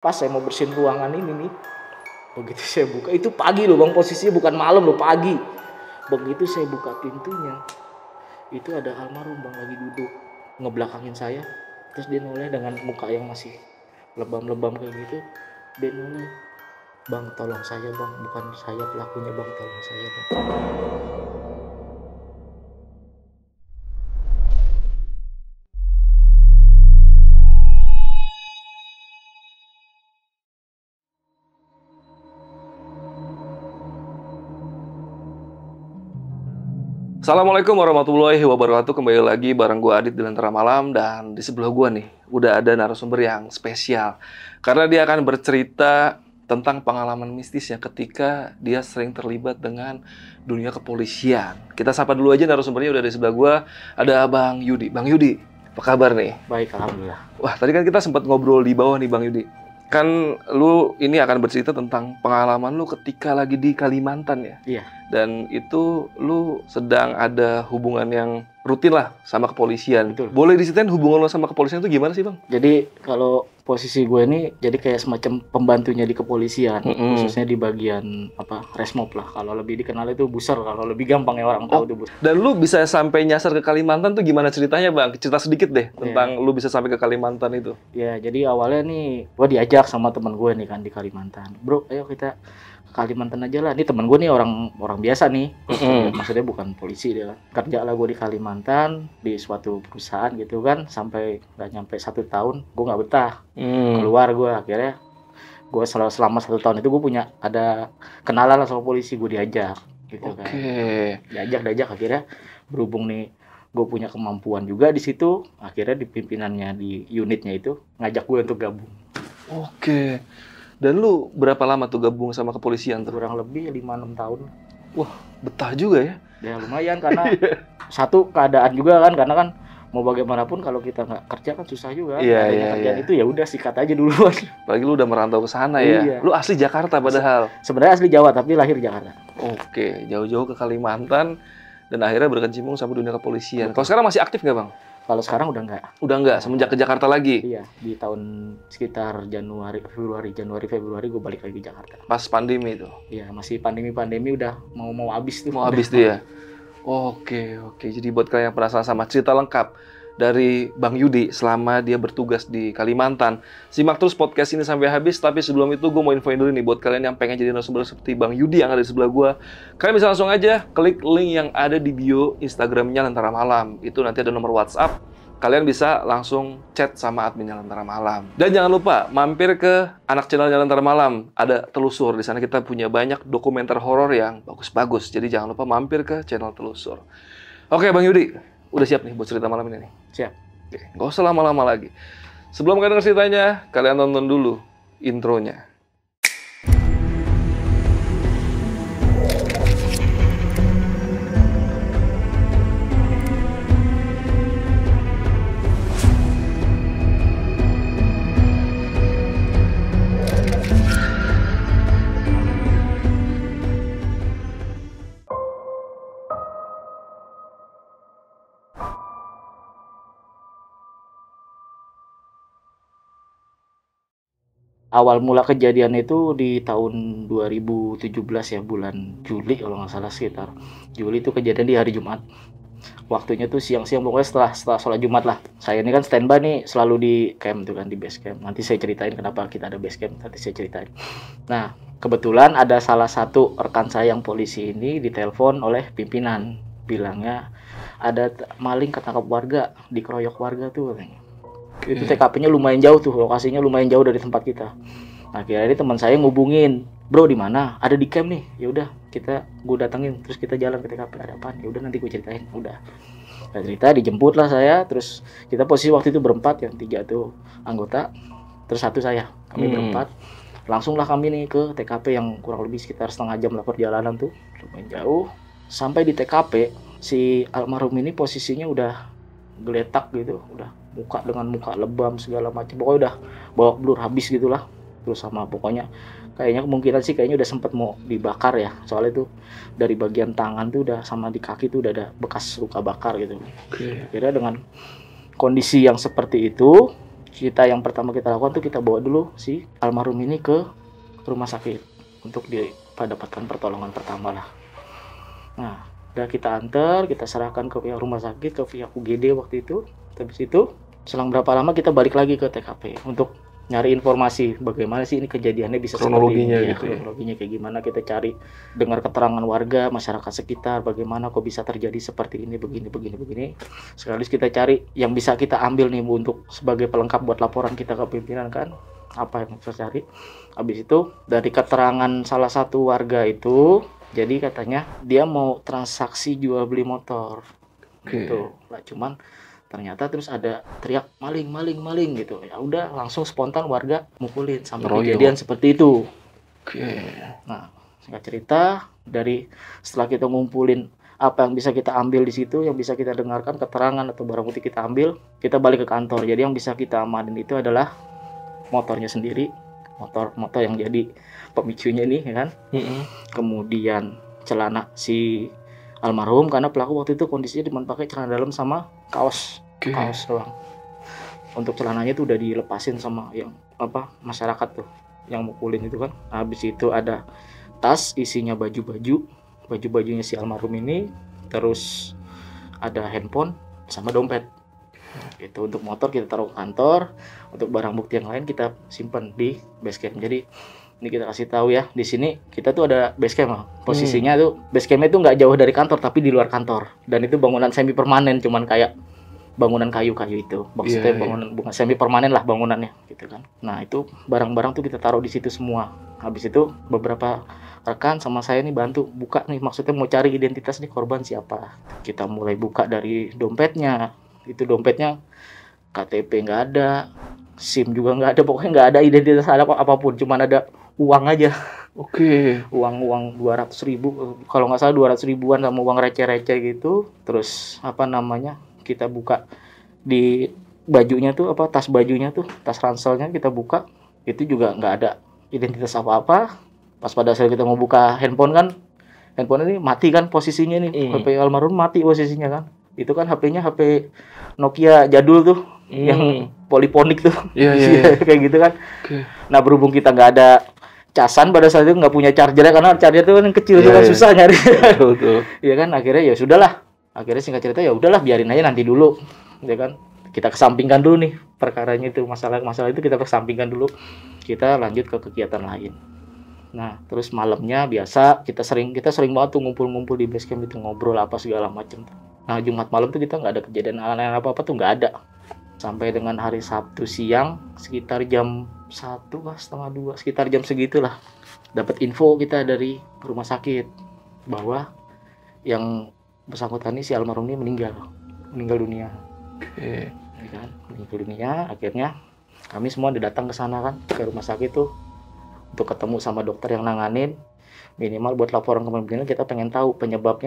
Pas saya mau bersihin ruangan ini nih, begitu saya buka, itu pagi loh bang, posisinya bukan malam loh, pagi. Begitu saya buka pintunya, itu ada almarhum bang lagi duduk ngebelakangin saya. Terus dia noleh dengan muka yang masih lebam-lebam kayak gitu. Dia noleh, bang tolong saya bang, bukan saya pelakunya bang, tolong saya bang. Assalamualaikum warahmatullahi wabarakatuh. Kembali lagi bareng gue Adit di Lentera Malam. Dan di sebelah gue nih udah ada narasumber yang spesial, karena dia akan bercerita tentang pengalaman mistisnya ketika dia sering terlibat dengan dunia kepolisian. Kita sapa dulu aja narasumbernya, udah di sebelah gue. Ada Bang Yudi. Bang Yudi, apa kabar nih? Baik, alhamdulillah. Wah, tadi kan kita sempat ngobrol di bawah nih Bang Yudi. Kan lu ini akan bercerita tentang pengalaman lu ketika lagi di Kalimantan ya? Iya. Dan itu lu sedang ada hubungan yang rutin lah sama kepolisian. Betul. Boleh diceritain hubungan lu sama kepolisian itu gimana sih Bang? Jadi kalau posisi gue ini jadi kayak semacam pembantunya di kepolisian, khususnya di bagian resmob lah. Kalau lebih dikenal itu buser, kalau lebih gampang ya orang tahu itu buser. Dan lu bisa sampai nyasar ke Kalimantan tuh gimana ceritanya Bang? Cerita sedikit deh tentang lu bisa sampai ke Kalimantan itu. Ya, jadi awalnya nih gue diajak sama teman gue nih kan di Kalimantan. Bro, ayo kita ke Kalimantan aja lah. Ini teman gue nih orang biasa nih. Maksudnya bukan polisi dia kan. Kerja lah gue di Kalimantan di suatu perusahaan gitu kan, sampai nggak nyampe 1 tahun gue nggak betah. Keluar gue, akhirnya gue selama 1 tahun itu gue punya ada kenalan lah sama polisi, gue diajak gitu kan. Diajak akhirnya berhubung nih gue punya kemampuan juga di situ, akhirnya di pimpinannya di unitnya itu ngajak gue untuk gabung. Oke. Dan lu berapa lama tuh gabung sama kepolisian tuh? Kurang lebih 5-6 tahun. Wah, betah juga ya? Ya lumayan, karena satu keadaan juga kan, karena kan mau bagaimanapun kalau kita nggak kerja kan susah juga. Kerjaan itu ya udah sikat aja duluan. Apalagi lu udah merantau ke sana ya. Iya. Lu asli Jakarta padahal. Sebenarnya asli Jawa tapi lahir di Jakarta. Oke, jauh-jauh ke Kalimantan dan akhirnya berkecimpung sama dunia kepolisian. Kalau sekarang masih aktif nggak Bang? Kalau sekarang udah nggak. Udah nggak, semenjak ke Jakarta lagi? Iya, di tahun sekitar Januari Februari gue balik lagi ke Jakarta. Pas pandemi itu? Iya, masih pandemi udah mau habis tuh. Mau habis tuh ya? Oke. Jadi buat kalian yang penasaran sama cerita lengkap dari Bang Yudi selama dia bertugas di Kalimantan, simak terus podcast ini sampai habis. Tapi sebelum itu gue mau infoin dulu nih buat kalian yang pengen jadi narasumber seperti Bang Yudi yang ada di sebelah gue. Kalian bisa langsung aja klik link yang ada di bio Instagramnya Lentera Malam. Itu nanti ada nomor WhatsApp. Kalian bisa langsung chat sama adminnya Lentera Malam. Dan jangan lupa mampir ke anak channelnya Lentera Malam. Ada Telusur. Di sana kita punya banyak dokumenter horor yang bagus-bagus. Jadi jangan lupa mampir ke channel Telusur. Oke Bang Yudi, udah siap nih buat cerita malam ini nih? Siap. Oke, nggak usah lama-lama lagi. Sebelum kalian denger ceritanya, kalian tonton dulu intronya. Awal mula kejadian itu di tahun 2017 ya, bulan Juli kalau nggak salah, sekitar Juli itu kejadian di hari Jumat. Waktunya tuh siang-siang, pokoknya setelah sholat Jumat lah. Saya ini kan standby nih selalu di camp tuh kan, di base camp. Nanti saya ceritain kenapa kita ada base camp, nanti saya ceritain. Nah, kebetulan ada salah satu rekan saya yang polisi ini ditelepon oleh pimpinan. Bilangnya ada maling ketangkap warga, dikeroyok warga tuh katanya. Itu TKP-nya lumayan jauh tuh, lokasinya lumayan jauh dari tempat kita. Nah, akhirnya teman saya ngubungin, bro di mana? Ada di camp nih. Ya udah, gue datengin, terus kita jalan ke TKP. Ada apaan? Ya udah nanti gue ceritain. Udah. Nah, cerita dijemput lah saya, terus kita posisi waktu itu berempat, yang 3 tuh anggota, terus 1 saya. Kami berempat. Langsung lah kami nih ke TKP yang kurang lebih sekitar setengah jam lah perjalanan tuh, lumayan jauh. Sampai di TKP, si almarhum ini posisinya udah geletak gitu, udah muka lebam segala macam, pokoknya udah bawa blur habis gitulah. Terus sama pokoknya kayaknya kemungkinan sih kayaknya udah sempet mau dibakar ya, soalnya tuh dari bagian tangan tuh udah sama di kaki tuh udah ada bekas luka bakar gitu. Akhirnya dengan kondisi yang seperti itu, yang pertama kita lakukan tuh kita bawa dulu si almarhum ini ke rumah sakit untuk dapatkan pertolongan pertama lah. Nah, udah kita antar, kita serahkan ke pihak rumah sakit, ke pihak UGD waktu itu. Habis itu, selang berapa lama kita balik lagi ke TKP untuk nyari informasi bagaimana sih ini kejadiannya bisa Kronologinya seperti ini. gitu ya. Kronologinya kayak gimana, kita cari dengar keterangan warga, masyarakat sekitar, bagaimana kok bisa terjadi seperti ini, begini. Sekaligus kita cari yang bisa kita ambil nih Bu, untuk sebagai pelengkap buat laporan kita ke pimpinan kan. Apa yang kita cari. Habis itu dari keterangan salah satu warga itu, jadi katanya dia mau transaksi jual beli motor. Gitu. Lah cuman ternyata terus ada teriak maling gitu. Ya udah langsung spontan warga mukulin sampai kejadian seperti itu. Nah, singkat cerita dari setelah kita ngumpulin apa yang bisa kita ambil di situ, yang bisa kita dengarkan keterangan atau barang bukti kita ambil, kita balik ke kantor. Jadi yang bisa kita amanin itu adalah motornya sendiri, motor yang jadi pemicunya ini ya kan. Kemudian celana si almarhum, karena pelaku waktu itu kondisinya cuma pakai celana dalam sama kaos doang. Untuk celananya itu udah dilepasin sama yang masyarakat tuh yang mukulin itu kan. Habis itu ada tas isinya baju-bajunya si almarhum ini, terus ada handphone sama dompet. Itu untuk motor kita taruh ke kantor, untuk barang bukti yang lain kita simpan di base camp. Jadi ini kita kasih tahu ya, di sini kita tuh ada base camp. Posisinya tuh base campnya tuh nggak jauh dari kantor tapi di luar kantor. Dan itu bangunan semi permanen, cuman kayak bangunan kayu-kayu itu. Maksudnya bangunan bukan semi permanen lah bangunannya gitu kan. Nah, itu barang-barang tuh kita taruh di situ semua. Habis itu beberapa rekan sama saya nih bantu buka nih, maksudnya mau cari identitas nih korban siapa. Kita mulai buka dari dompetnya. Itu dompetnya KTP nggak ada, SIM juga nggak ada, pokoknya nggak ada identitas apapun, cuman ada uang aja. Uang 200.000 kalau nggak salah, 200 ribuan sama uang receh-receh gitu. Terus kita buka di bajunya tuh tas bajunya tuh, tas ranselnya kita buka, itu juga nggak ada identitas apa-apa. Pas pada saat kita mau buka handphone kan, handphone ini mati kan posisinya nih, HP almarhum mati posisinya kan. Itu kan HP-nya HP Nokia jadul tuh, yang poliponik tuh. Kayak gitu kan. Nah, berhubung kita nggak ada casan pada saat itu, nggak punya chargernya, karena charger itu kan yang kecil tuh kan susah nyari. Iya kan, akhirnya ya sudahlah. Akhirnya singkat cerita ya udahlah, biarin aja nanti dulu. Ya kan, kita kesampingkan dulu nih perkaranya itu, masalah itu kita kesampingkan dulu. Kita lanjut ke kegiatan lain. Nah, terus malamnya biasa kita sering banget tuh ngumpul-ngumpul di base camp itu, ngobrol apa segala macam. Nah, Jumat malam tuh kita nggak ada kejadian aneh-aneh apa-apa tuh, nggak ada. Sampai dengan hari Sabtu siang sekitar jam 1 lah, setengah 2, sekitar jam segitulah, dapat info kita dari rumah sakit bahwa yang bersangkutan ini, si almarhum ini meninggal dunia. Meninggal dunia. Akhirnya kami semua datang ke sana kan, ke rumah sakit tuh untuk ketemu sama dokter yang nanganin. Minimal buat laporan ke pimpinan, kita pengen tahu penyebab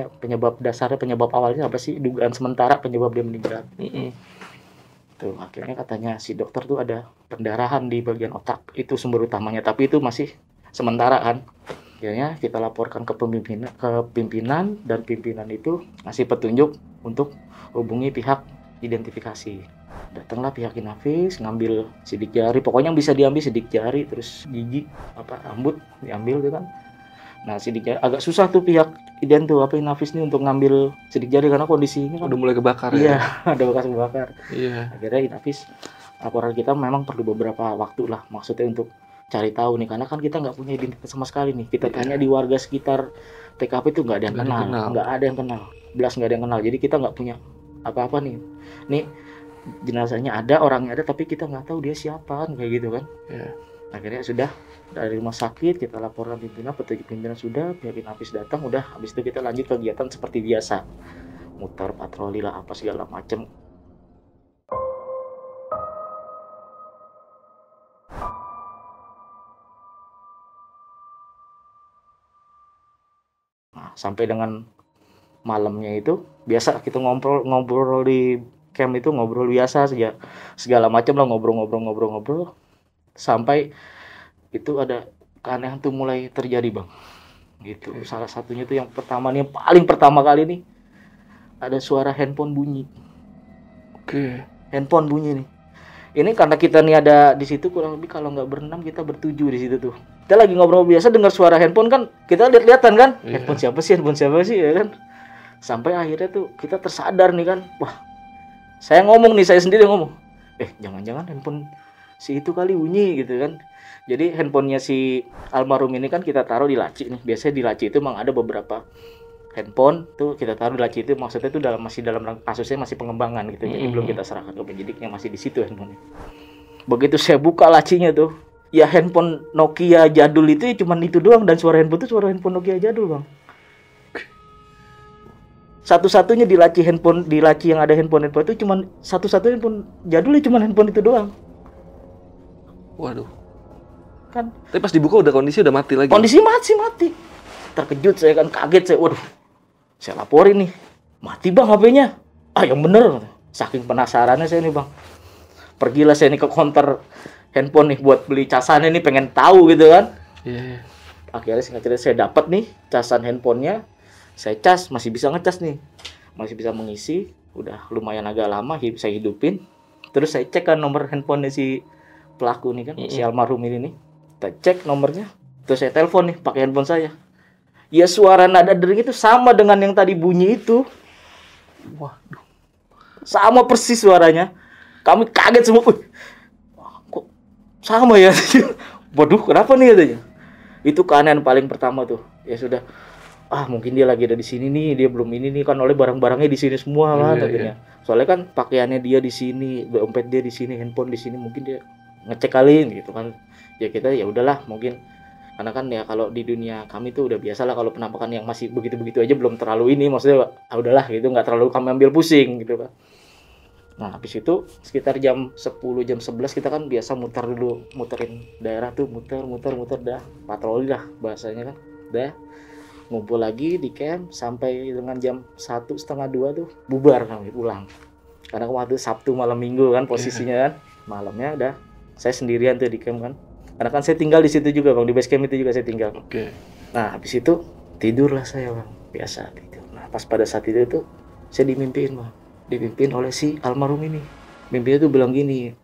dasarnya, penyebab awalnya apa sih, dugaan sementara penyebab dia meninggal. Tuh, akhirnya katanya si dokter tuh ada pendarahan di bagian otak, itu sumber utamanya, tapi itu masih sementara kan. Akhirnya kita laporkan ke pimpinan, dan pimpinan itu ngasih petunjuk untuk hubungi pihak identifikasi. Datanglah pihak Inavis, ngambil sidik jari, pokoknya yang bisa diambil sidik jari, terus gigi, rambut diambil tuh kan. Nah, sidik jari agak susah tuh pihak Inavis nih untuk ngambil sidik jari, karena kondisinya kan udah mulai kebakar. Ada bekas kebakar. Akhirnya Inavis, laporan kita memang perlu beberapa waktu lah, maksudnya untuk cari tahu nih, karena kan kita nggak punya identitas sama sekali nih. Kita tanya di warga sekitar TKP itu nggak ada yang kenal, nggak ada yang kenal, belas nggak ada yang kenal. Jadi kita nggak punya apa-apa nih. Nih jenazahnya ada, orangnya ada, tapi kita nggak tahu dia siapa kan, kayak gitu kan. Akhirnya sudah dari rumah sakit kita laporkan pimpinan, petunjuk pimpinan sudah, pihak Inavis datang, udah. Habis itu kita lanjut kegiatan seperti biasa, muter patroli lah apa segala macam. Nah, sampai dengan malamnya itu biasa kita ngobrol di camp itu, ngobrol biasa saja, segala macam lah, ngobrol sampai itu ada keanehan tuh mulai terjadi, Bang. Gitu. Salah satunya tuh yang paling pertama kali nih, ada suara handphone bunyi. Handphone bunyi nih. Ini karena kita nih ada di situ kurang lebih kalau nggak berenam kita bertujuh di situ tuh. Kita lagi ngobrol biasa dengar suara handphone kan, kita lihat-lihatan kan, handphone siapa sih ya kan. Sampai akhirnya tuh kita tersadar nih kan, wah saya sendiri ngomong, jangan-jangan handphone si itu kali bunyi gitu kan. Jadi handphonenya si almarhum ini kan kita taruh di laci nih. Biasanya di laci itu memang ada beberapa handphone tuh kita taruh di laci itu, maksudnya itu masih dalam kasusnya masih pengembangan gitu. Jadi belum kita serahkan ke penyidik yang masih di situ handphonenya. Begitu saya buka lacinya tuh, ya handphone Nokia jadul itu ya cuman itu doang, dan suara handphone itu suara handphone Nokia jadul, Bang. Satu-satunya di laci yang ada handphone itu cuman satu-satunya handphone jadulnya cuman handphone itu doang. Waduh. Kan. Tapi pas dibuka kondisi udah mati lagi. Kondisi mati. Terkejut saya kan, kaget saya. Waduh. Saya laporin nih. Mati Bang HP-nya. Yang bener. Saking penasarannya saya nih Bang. Pergilah saya nih ke counter handphone nih buat beli casannya nih, pengen tahu gitu kan. Iya. Akhirnya singkat cerita saya dapat nih casan handphonenya. Saya cas, masih bisa ngecas nih. Masih bisa mengisi. Udah lumayan agak lama saya hidupin. Terus saya cek kan nomor handphonenya si pelaku nih kan, si almarhum ini nih. Kita cek nomornya. Terus saya telepon nih pakai handphone saya. Ya suara nada dering itu sama dengan yang tadi bunyi itu. Waduh. Sama persis suaranya. Kami kaget semua. Kok sama ya? Waduh, kenapa nih katanya? Itu keanehan paling pertama tuh. Ya sudah. Mungkin dia lagi ada di sini nih, dia belum ini nih kan, oleh barang-barangnya di sini semua kan katanya. Soalnya kan pakaiannya dia di sini, dompet dia di sini, handphone di sini, mungkin dia ngecek kali gitu kan. Ya kita ya udahlah mungkin, karena kan ya kalau di dunia kami tuh udah biasa lah kalau penampakan yang masih begitu-begitu aja belum terlalu ini, maksudnya udahlah gitu, nggak terlalu kami ambil pusing gitu kan. Nah habis itu sekitar jam 10 jam 11 kita kan biasa muterin daerah tuh, muter dah, patroli lah bahasanya kan, dah ngumpul lagi di camp sampai dengan jam 1:30 tuh bubar kami pulang. Karena waktu Sabtu malam Minggu kan posisinya kan, malamnya udah saya sendirian tuh di camp kan. Karena kan saya tinggal di situ juga Bang, di base camp itu juga saya tinggal. Nah habis itu tidurlah saya Bang, biasa tidur. Nah pas pada saat itu tuh saya dimimpiin Bang, dipimpin oleh si almarhum ini. Mimpinya tuh bilang gini,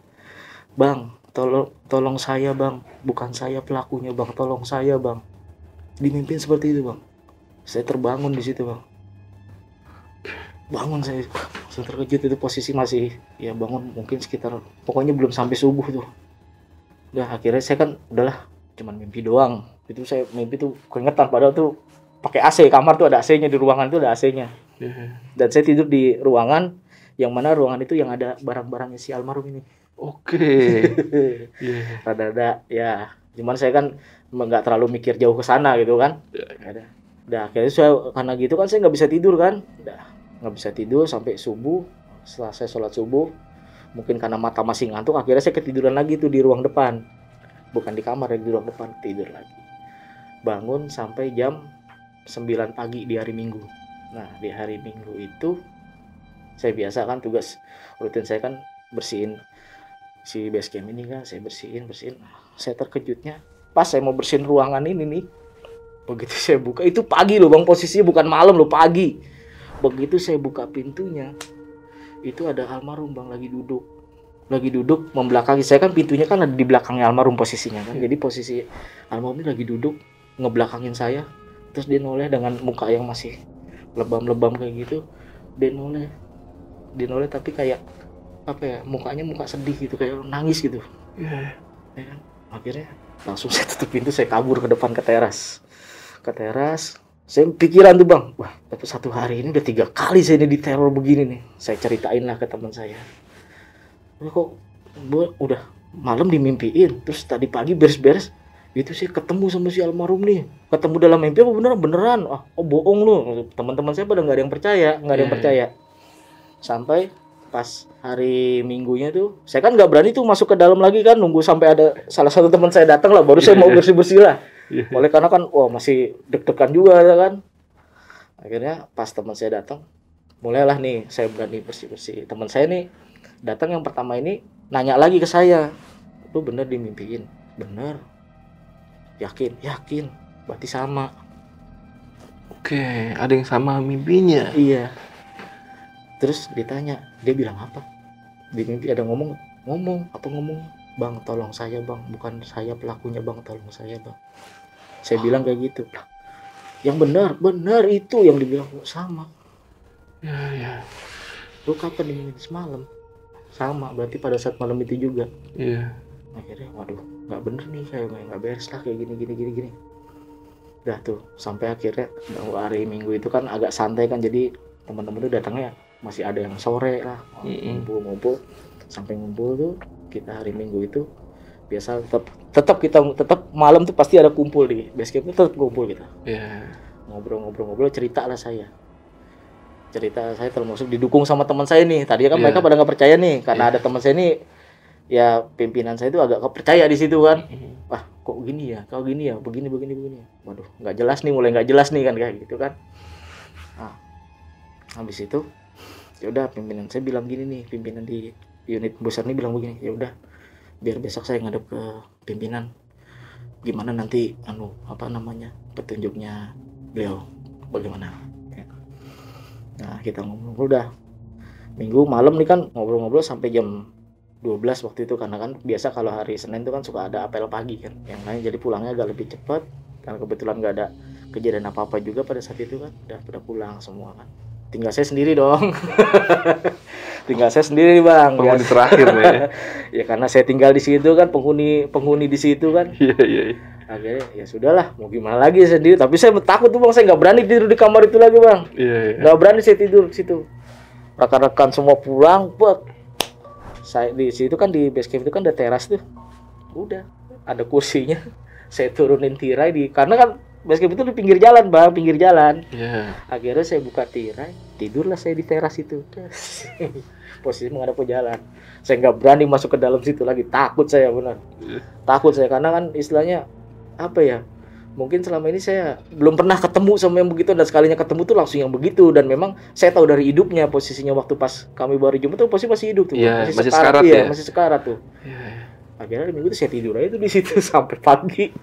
Bang tolong saya Bang, bukan saya pelakunya Bang, tolong saya Bang. Dimimpin seperti itu Bang. Saya terbangun di situ Bang. Bangun saya langsung terkejut, itu posisi masih ya bangun mungkin sekitar pokoknya belum sampai subuh tuh. Udah akhirnya saya kan udahlah cuman mimpi doang. Itu saya mimpi tuh keringetan, padahal tuh pakai AC, kamar tuh ada AC-nya, di ruangan tuh ada AC-nya. Dan saya tidur di ruangan yang mana ruangan itu yang ada barang-barangnya si almarhum ini. Rada-rada ya, cuman saya kan nggak terlalu mikir jauh ke sana gitu kan. Udah akhirnya saya karena gitu kan saya nggak bisa tidur kan. Udah nggak bisa tidur sampai subuh. Setelah saya sholat subuh, mungkin karena mata masih ngantuk, akhirnya saya ketiduran lagi tuh di ruang depan, bukan di kamar ya, di ruang depan tidur lagi. Bangun sampai jam 9 pagi di hari Minggu. Nah di hari Minggu itu saya biasa kan tugas rutin saya kan bersihin si base camp ini kan, saya bersihin. Saya terkejutnya pas saya mau bersihin ruangan ini nih, begitu saya buka, itu pagi loh Bang, posisinya bukan malam loh, pagi. Begitu saya buka pintunya, itu ada almarhum Bang lagi duduk membelakangi saya kan, pintunya kan ada di belakangnya almarhum posisinya kan. Jadi posisi almarhum ini lagi duduk ngebelakangin saya, terus dia noleh dengan muka yang masih lebam-lebam kayak gitu. Dia noleh tapi kayak apa ya, mukanya muka sedih gitu, kayak nangis gitu. Ya kan? Akhirnya langsung saya tutup pintu, saya kabur ke depan ke teras. Saya pikiran tuh Bang, wah tapi satu hari ini udah 3 kali saya ini diteror begini nih. Saya ceritain lah ke teman saya. Kok udah malam dimimpiin, terus tadi pagi beres-beres itu sih ketemu sama si almarhum nih. Ketemu dalam mimpi apa beneran? Bohong lu. Teman-teman saya pada nggak ada yang percaya. Sampai pas hari Minggunya tuh, saya kan nggak berani tuh masuk ke dalam lagi kan, nunggu sampai ada salah satu teman saya datang lah, baru saya mau bersih-bersih lah. Oleh karena kan, masih deg-degan juga kan. Akhirnya pas teman saya datang, mulailah nih saya berani bersih-bersih. Teman saya nih datang yang pertama ini nanya lagi ke saya, lu bener dimimpiin? Bener. Yakin. Berarti sama. Oke, ada yang sama mimpinya. Iya. Terus ditanya, dia bilang apa? Di mimpi ada ngomong, ngomong bang tolong saya bang, bukan saya pelakunya bang, tolong saya bang. Saya bilang kayak gitu. Yang benar itu yang dibilang sama. Ya. Lu kapan dimingin semalam? Sama, berarti pada saat malam itu juga. Iya. Akhirnya waduh, nggak bener nih, kayak nggak beres lah kayak gini. Udah tuh sampai akhirnya hari Minggu itu kan agak santai kan, jadi teman-teman tuh datangnya masih ada yang sore lah, ngumpul sampai ngumpul tuh kita hari Minggu itu biasa tetap malam tuh pasti ada kumpul di base camp, tetap kumpul kita. Ngobrol cerita saya termasuk didukung sama teman saya nih. Tadi kan mereka pada nggak percaya nih, karena ada teman saya nih, ya pimpinan saya itu agak kepercaya di situ kan. Wah kok gini ya, kau gini ya, begini. Waduh nggak jelas nih, mulai nggak jelas nih kan kayak gitu kan. Nah, habis itu ya udah pimpinan saya bilang gini nih, pimpinan di unit besar nih bilang begini, ya udah biar besok saya ngadep ke pimpinan, gimana nanti petunjuknya beliau bagaimana. Nah kita ngobrol udah Minggu malam nih kan, ngobrol sampai jam 12 waktu itu, karena kan biasa kalau hari Senin itu kan suka ada apel pagi kan yang lain, jadi pulangnya agak lebih cepat karena kebetulan nggak ada kejadian apa-apa juga pada saat itu kan, udah pulang semua kan, tinggal saya sendiri dong. Tinggal saya sendiri bang, penghuni terakhir nih. Ya karena saya tinggal di situ kan, penghuni di situ kan. Iya. Akhirnya ya sudahlah, mau gimana lagi sendiri, tapi saya takut tuh bang, saya nggak berani tidur di kamar itu lagi bang. Nggak berani saya tidur di situ, rekan-rekan semua pulang, saya di situ kan, di base camp itu kan ada teras tuh, udah ada kursinya, saya turunin tirai karena kan base camp itu di pinggir jalan bang, Akhirnya saya buka tirai, tidurlah saya di teras itu. Posisi menghadap ke jalan. Saya nggak berani masuk ke dalam situ lagi, takut saya benar. Takut saya karena kan istilahnya apa ya? Mungkin selama ini saya belum pernah ketemu sama yang begitu, dan sekalinya ketemu tuh langsung yang begitu, dan memang saya tahu dari hidupnya posisinya waktu pas kami baru jumpa tuh masih hidup tuh, masih sekarat ya. Masih sekarat tuh. Akhirnya Minggu itu saya tidur aja tuh di situ sampai pagi,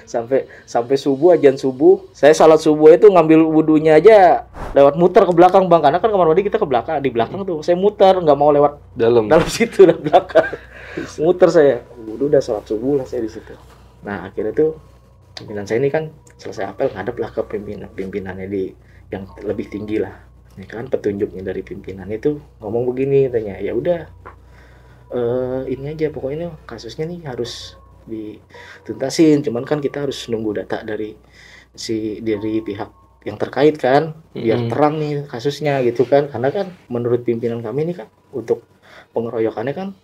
sampai subuh, azan subuh. Saya salat subuh itu ngambil wudunya aja lewat muter ke belakang bang, karena kan kamar mandi kita di belakang tuh. Saya muter, nggak mau lewat dalam situ, dari belakang. Muter saya, wudu udah salat subuh lah saya di situ. Nah akhirnya tuh pimpinan saya ini kan selesai apel ngadep lah ke pimpinannya di yang lebih tinggi lah. Ini kan petunjuknya dari pimpinan itu ngomong begini, tanya ya udah. Ini aja pokoknya kasusnya nih harus dituntasin, cuman kan kita harus nunggu data dari pihak yang terkait kan, biar terang nih kasusnya gitu kan, karena kan menurut pimpinan kami ini kan untuk pengeroyokannya kan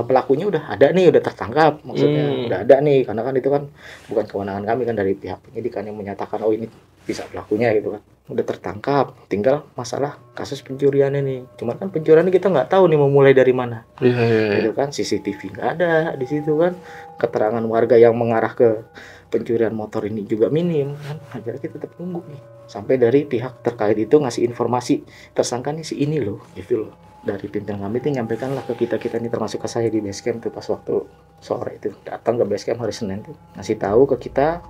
pelakunya udah ada nih, udah tertangkap, maksudnya udah ada nih, karena kan itu kan bukan kewenangan kami kan, dari pihak penyidikan yang menyatakan oh ini bisa pelakunya gitu kan, udah tertangkap, tinggal masalah kasus pencuriannya nih. Cuman kan pencuriannya kita nggak tahu nih mau mulai dari mana. Gitu kan, CCTV nggak ada di situ kan, keterangan warga yang mengarah ke pencurian motor ini juga minim kan. Akhirnya kita tetap nunggu nih sampai dari pihak terkait itu ngasih informasi tersangka nih si ini loh, gitu loh. Dari pimpinan kami itu nyampaikan lah ke kita ini, termasuk ke saya di base camp tuh pas waktu sore itu datang ke base camp hari Senin tuh, ngasih tahu ke kita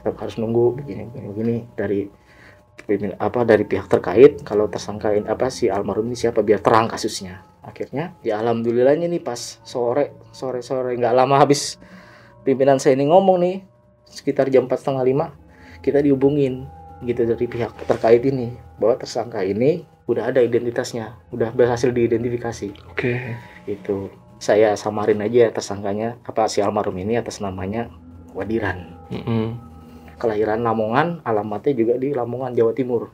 harus nunggu begini dari pihak terkait kalau tersangkain si almarhum ini siapa, biar terang kasusnya. Akhirnya ya alhamdulillahnya nih pas sore nggak lama habis pimpinan saya ini ngomong nih, sekitar jam 4:30 kita dihubungin gitu dari pihak terkait ini bahwa tersangka ini udah ada identitasnya, udah berhasil diidentifikasi. Itu saya samarin aja tersangkanya si almarhum ini atas namanya Wadiran. Kelahiran Lamongan, alamatnya juga di Lamongan, Jawa Timur.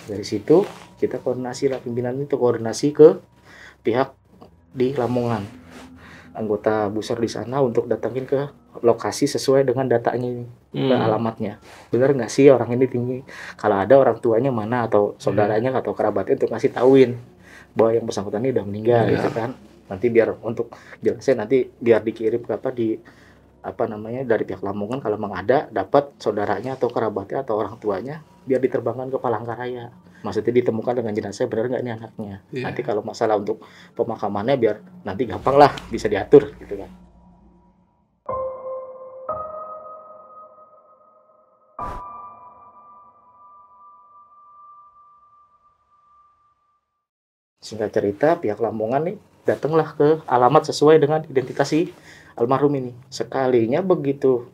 Dari situ kita koordinasi lah, pimpinan itu koordinasi ke pihak di Lamongan, anggota Busar di sana untuk datangin ke lokasi sesuai dengan datanya ini, alamatnya. Bener nggak sih orang ini tinggi? Kalau ada orang tuanya mana atau saudaranya atau kerabatnya untuk ngasih tauin bahwa yang bersangkutan ini udah meninggal gitu kan. Nanti biar untuk jelasnya nanti biar dikirim ke dari pihak Lamongan, kalau memang ada dapat saudaranya atau kerabatnya atau orang tuanya, biar diterbangkan ke Palangkaraya. Maksudnya ditemukan dengan jenazah benar nggak ini anaknya. Nanti kalau masalah untuk pemakamannya biar nanti gampang lah bisa diatur gitu kan. Singkat cerita, pihak Lamongan nih Datanglah ke alamat sesuai dengan identitas si almarhum ini. Sekalinya begitu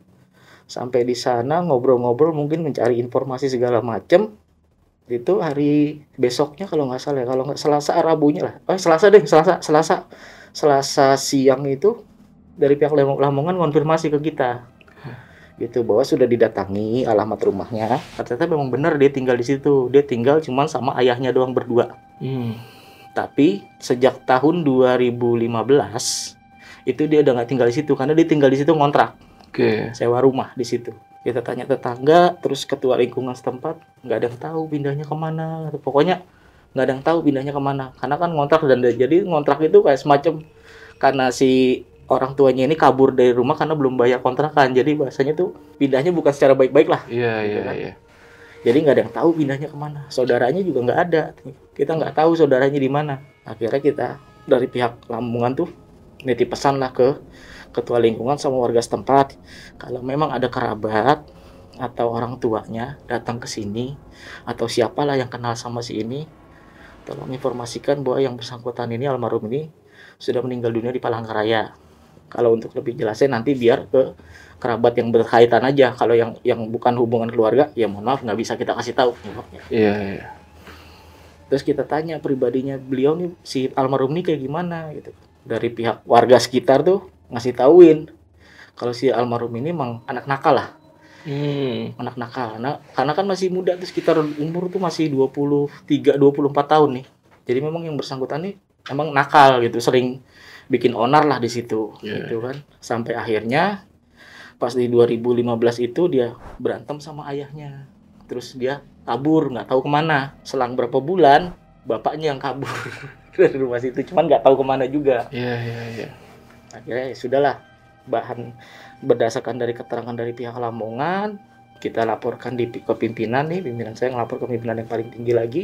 sampai di sana ngobrol-ngobrol, mungkin mencari informasi segala macam. Itu hari besoknya kalau nggak salah, kalau nggak Selasa Rabunya lah. Selasa deh, Selasa siang itu dari pihak Lamongan konfirmasi ke kita. Gitu bahwa sudah didatangi alamat rumahnya. Ternyata memang benar dia tinggal di situ. Dia tinggal cuman sama ayahnya doang berdua. Tapi sejak tahun 2015 itu dia udah nggak tinggal di situ karena dia tinggal di situ ngontrak. Sewa rumah di situ. Kita tanya tetangga, terus ketua lingkungan setempat, nggak ada yang tahu pindahnya kemana. Pokoknya nggak ada yang tahu pindahnya kemana. Karena kan ngontrak, dan jadi ngontrak itu kayak semacam, karena si orang tuanya ini kabur dari rumah karena belum bayar kontrakan. Jadi bahasanya tuh pindahnya bukan secara baik-baik lah. Iya. Jadi nggak ada yang tahu pindahnya kemana. Saudaranya juga nggak ada. Kita nggak tahu saudaranya di mana. Akhirnya kita dari pihak Lamongan tuh nitip pesan lah ke ketua lingkungan sama warga setempat, kalau memang ada kerabat atau orang tuanya datang ke sini atau siapalah yang kenal sama si ini, tolong informasikan bahwa yang bersangkutan ini, almarhum ini, sudah meninggal dunia di Palangkaraya. Kalau untuk lebih jelasnya nanti biar ke kerabat yang berkaitan aja. Kalau yang bukan hubungan keluarga, ya mohon maaf nggak bisa kita kasih tahu. Iya. Terus kita tanya pribadinya beliau nih, si almarhum ini kayak gimana gitu. Dari pihak warga sekitar tuh ngasih tauin kalau si almarhum ini emang anak nakal lah. Anak nakal. Karena kan masih muda tuh, sekitar umur tuh masih 23-24 tahun nih. Jadi memang yang bersangkutan nih emang nakal gitu, sering bikin onar lah di situ gitu kan. Sampai akhirnya pas di 2015 itu dia berantem sama ayahnya. Terus dia kabur, nggak tahu kemana. Selang berapa bulan bapaknya yang kabur dari rumah situ, cuman nggak tahu kemana juga. Iya. Akhirnya ya sudahlah, bahan berdasarkan dari keterangan dari pihak Lamongan, kita laporkan ke pimpinan nih, pimpinan saya ngelapor ke pimpinan yang paling tinggi lagi.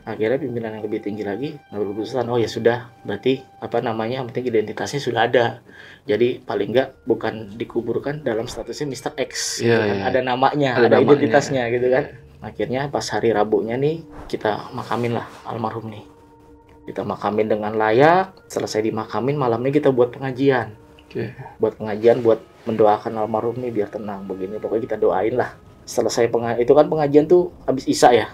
Akhirnya pimpinan yang lebih tinggi lagi ngambil keputusan, oh ya sudah, berarti yang penting identitasnya sudah ada. Jadi paling enggak bukan dikuburkan dalam statusnya Mr. X, gitu kan. Ada namanya, ada identitasnya gitu kan. Akhirnya pas hari Rabunya nih kita makamin lah almarhum nih. Kita makamin dengan layak. Selesai dimakamin, malamnya kita buat pengajian. Buat pengajian, buat mendoakan almarhum nih biar tenang begini. Pokoknya kita doain lah. Selesai itu kan pengajian tuh habis Isya ya.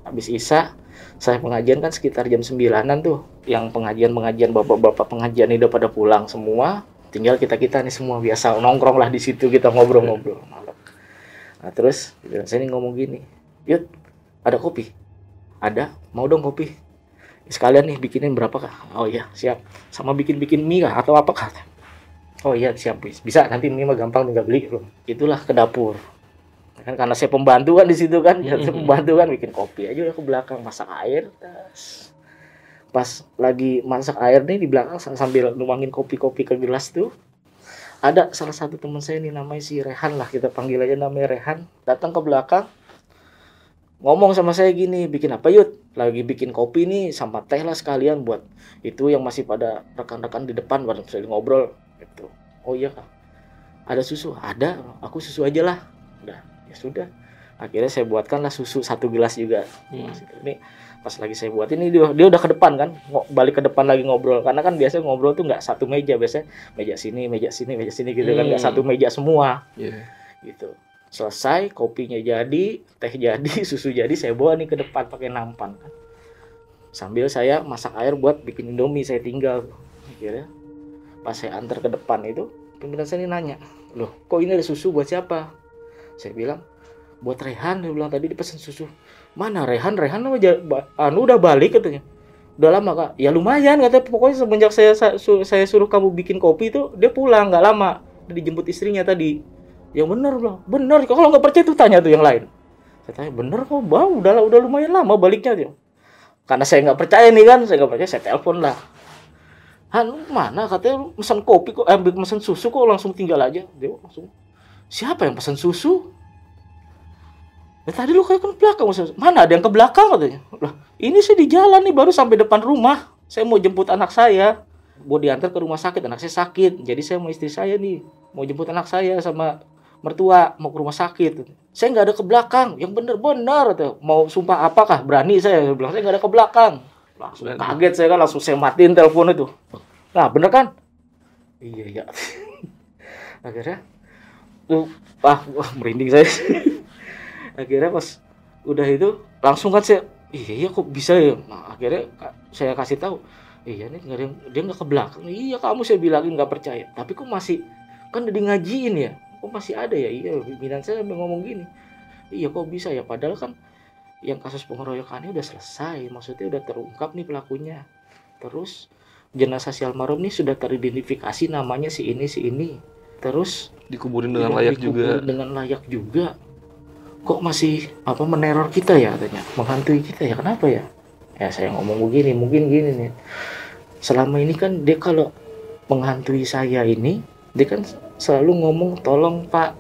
Habis Isya, saya pengajian kan sekitar jam 9-an tuh. Yang pengajian bapak-bapak pengajian ini udah pada pulang semua. Tinggal kita nih semua biasa nongkrong lah di situ, kita ngobrol-ngobrol malam. Nah terus saya ini ngomong gini, Yud, ada kopi? Ada, mau dong kopi. Sekalian nih bikinin berapa kah? Oh iya siap. Sama bikin mie kah atau apa kah? Oh iya siap, bisa, nanti mie mah gampang tinggal beli. Itulah ke dapur. Kan karena saya pembantu kan di situ kan, saya pembantu kan bikin kopi aja udah ke belakang, masak air. Pas lagi masak air nih di belakang sambil nuangin kopi ke gelas tuh, ada salah satu teman saya nih namanya si Rehan lah, kita panggil aja namanya Rehan, datang ke belakang. Ngomong sama saya gini, bikin apa Yud? Lagi bikin kopi nih sama teh lah sekalian buat itu yang masih pada rekan-rekan di depan pada saya ngobrol gitu. Oh iya Kak, ada susu? Ada, aku susu aja lah. Udah, ya sudah. Akhirnya saya buatkan lah susu 1 gelas juga. Ini pas lagi saya buat ini dia udah ke depan kan, balik ke depan lagi ngobrol. Karena kan biasanya ngobrol tuh nggak satu meja, biasanya meja sini gitu kan, nggak satu meja semua. Gitu. Selesai, kopinya jadi, teh jadi, susu jadi, saya bawa nih ke depan pakai nampan kan. Sambil saya masak air buat bikin Indomie, saya tinggal. Akhirnya pas saya antar ke depan itu, pimpinan saya ini nanya, loh kok ini ada susu buat siapa? Saya bilang, buat Rehan. Dia bilang tadi dipesan susu. Mana Rehan udah balik katanya. Udah lama Kak? Ya lumayan katanya, pokoknya semenjak saya suruh kamu bikin kopi itu dia pulang nggak lama, dijemput istrinya tadi. Yang bener, kalau nggak percaya tuh tanya tuh yang lain. Saya tanya, bener kok bang, udah lumayan lama baliknya tuh. Karena saya nggak percaya nih kan, saya telepon lah. Han, mana katanya pesan kopi kok, pesan susu kok langsung tinggal aja. Dia langsung, siapa yang pesan susu? Ya, tadi lu kayak ke belakang, mana ada yang ke belakang katanya. Lah, ini saya di jalan nih baru sampai depan rumah. Saya mau jemput anak saya, mau diantar ke rumah sakit, anak saya sakit. Jadi saya mau istri saya nih, mau jemput anak saya sama mertua mau ke rumah sakit. Saya nggak ada ke belakang, yang bener tuh. Mau sumpah apakah berani saya bilang saya nggak ada ke belakang. Langsung kaget saya kan, langsung saya matiin telepon itu. Nah bener kan? Iya ya. Akhirnya wah merinding saya. Akhirnya pas udah itu langsung kan saya, iya kok bisa ya. Nah akhirnya saya kasih tahu, iya nih nggak ada dia nggak ke belakang. Iya kamu saya bilangin nggak percaya. Tapi kok masih kan udah di ngajiin ya. Kok masih ada ya? Iya pimpinan saya ngomong gini. Iya kok bisa ya? Padahal kan yang kasus pengeroyokannya udah selesai, maksudnya udah terungkap nih pelakunya. Terus jenazah si almarhum nih sudah teridentifikasi namanya si ini. Terus Dikuburin dengan layak juga. Dengan layak juga. Kok masih meneror kita ya katanya, menghantui kita ya, kenapa ya? Ya saya ngomong begini, mungkin gini nih. Selama ini kan dia kalau menghantui saya ini, dia kan selalu ngomong tolong Pak,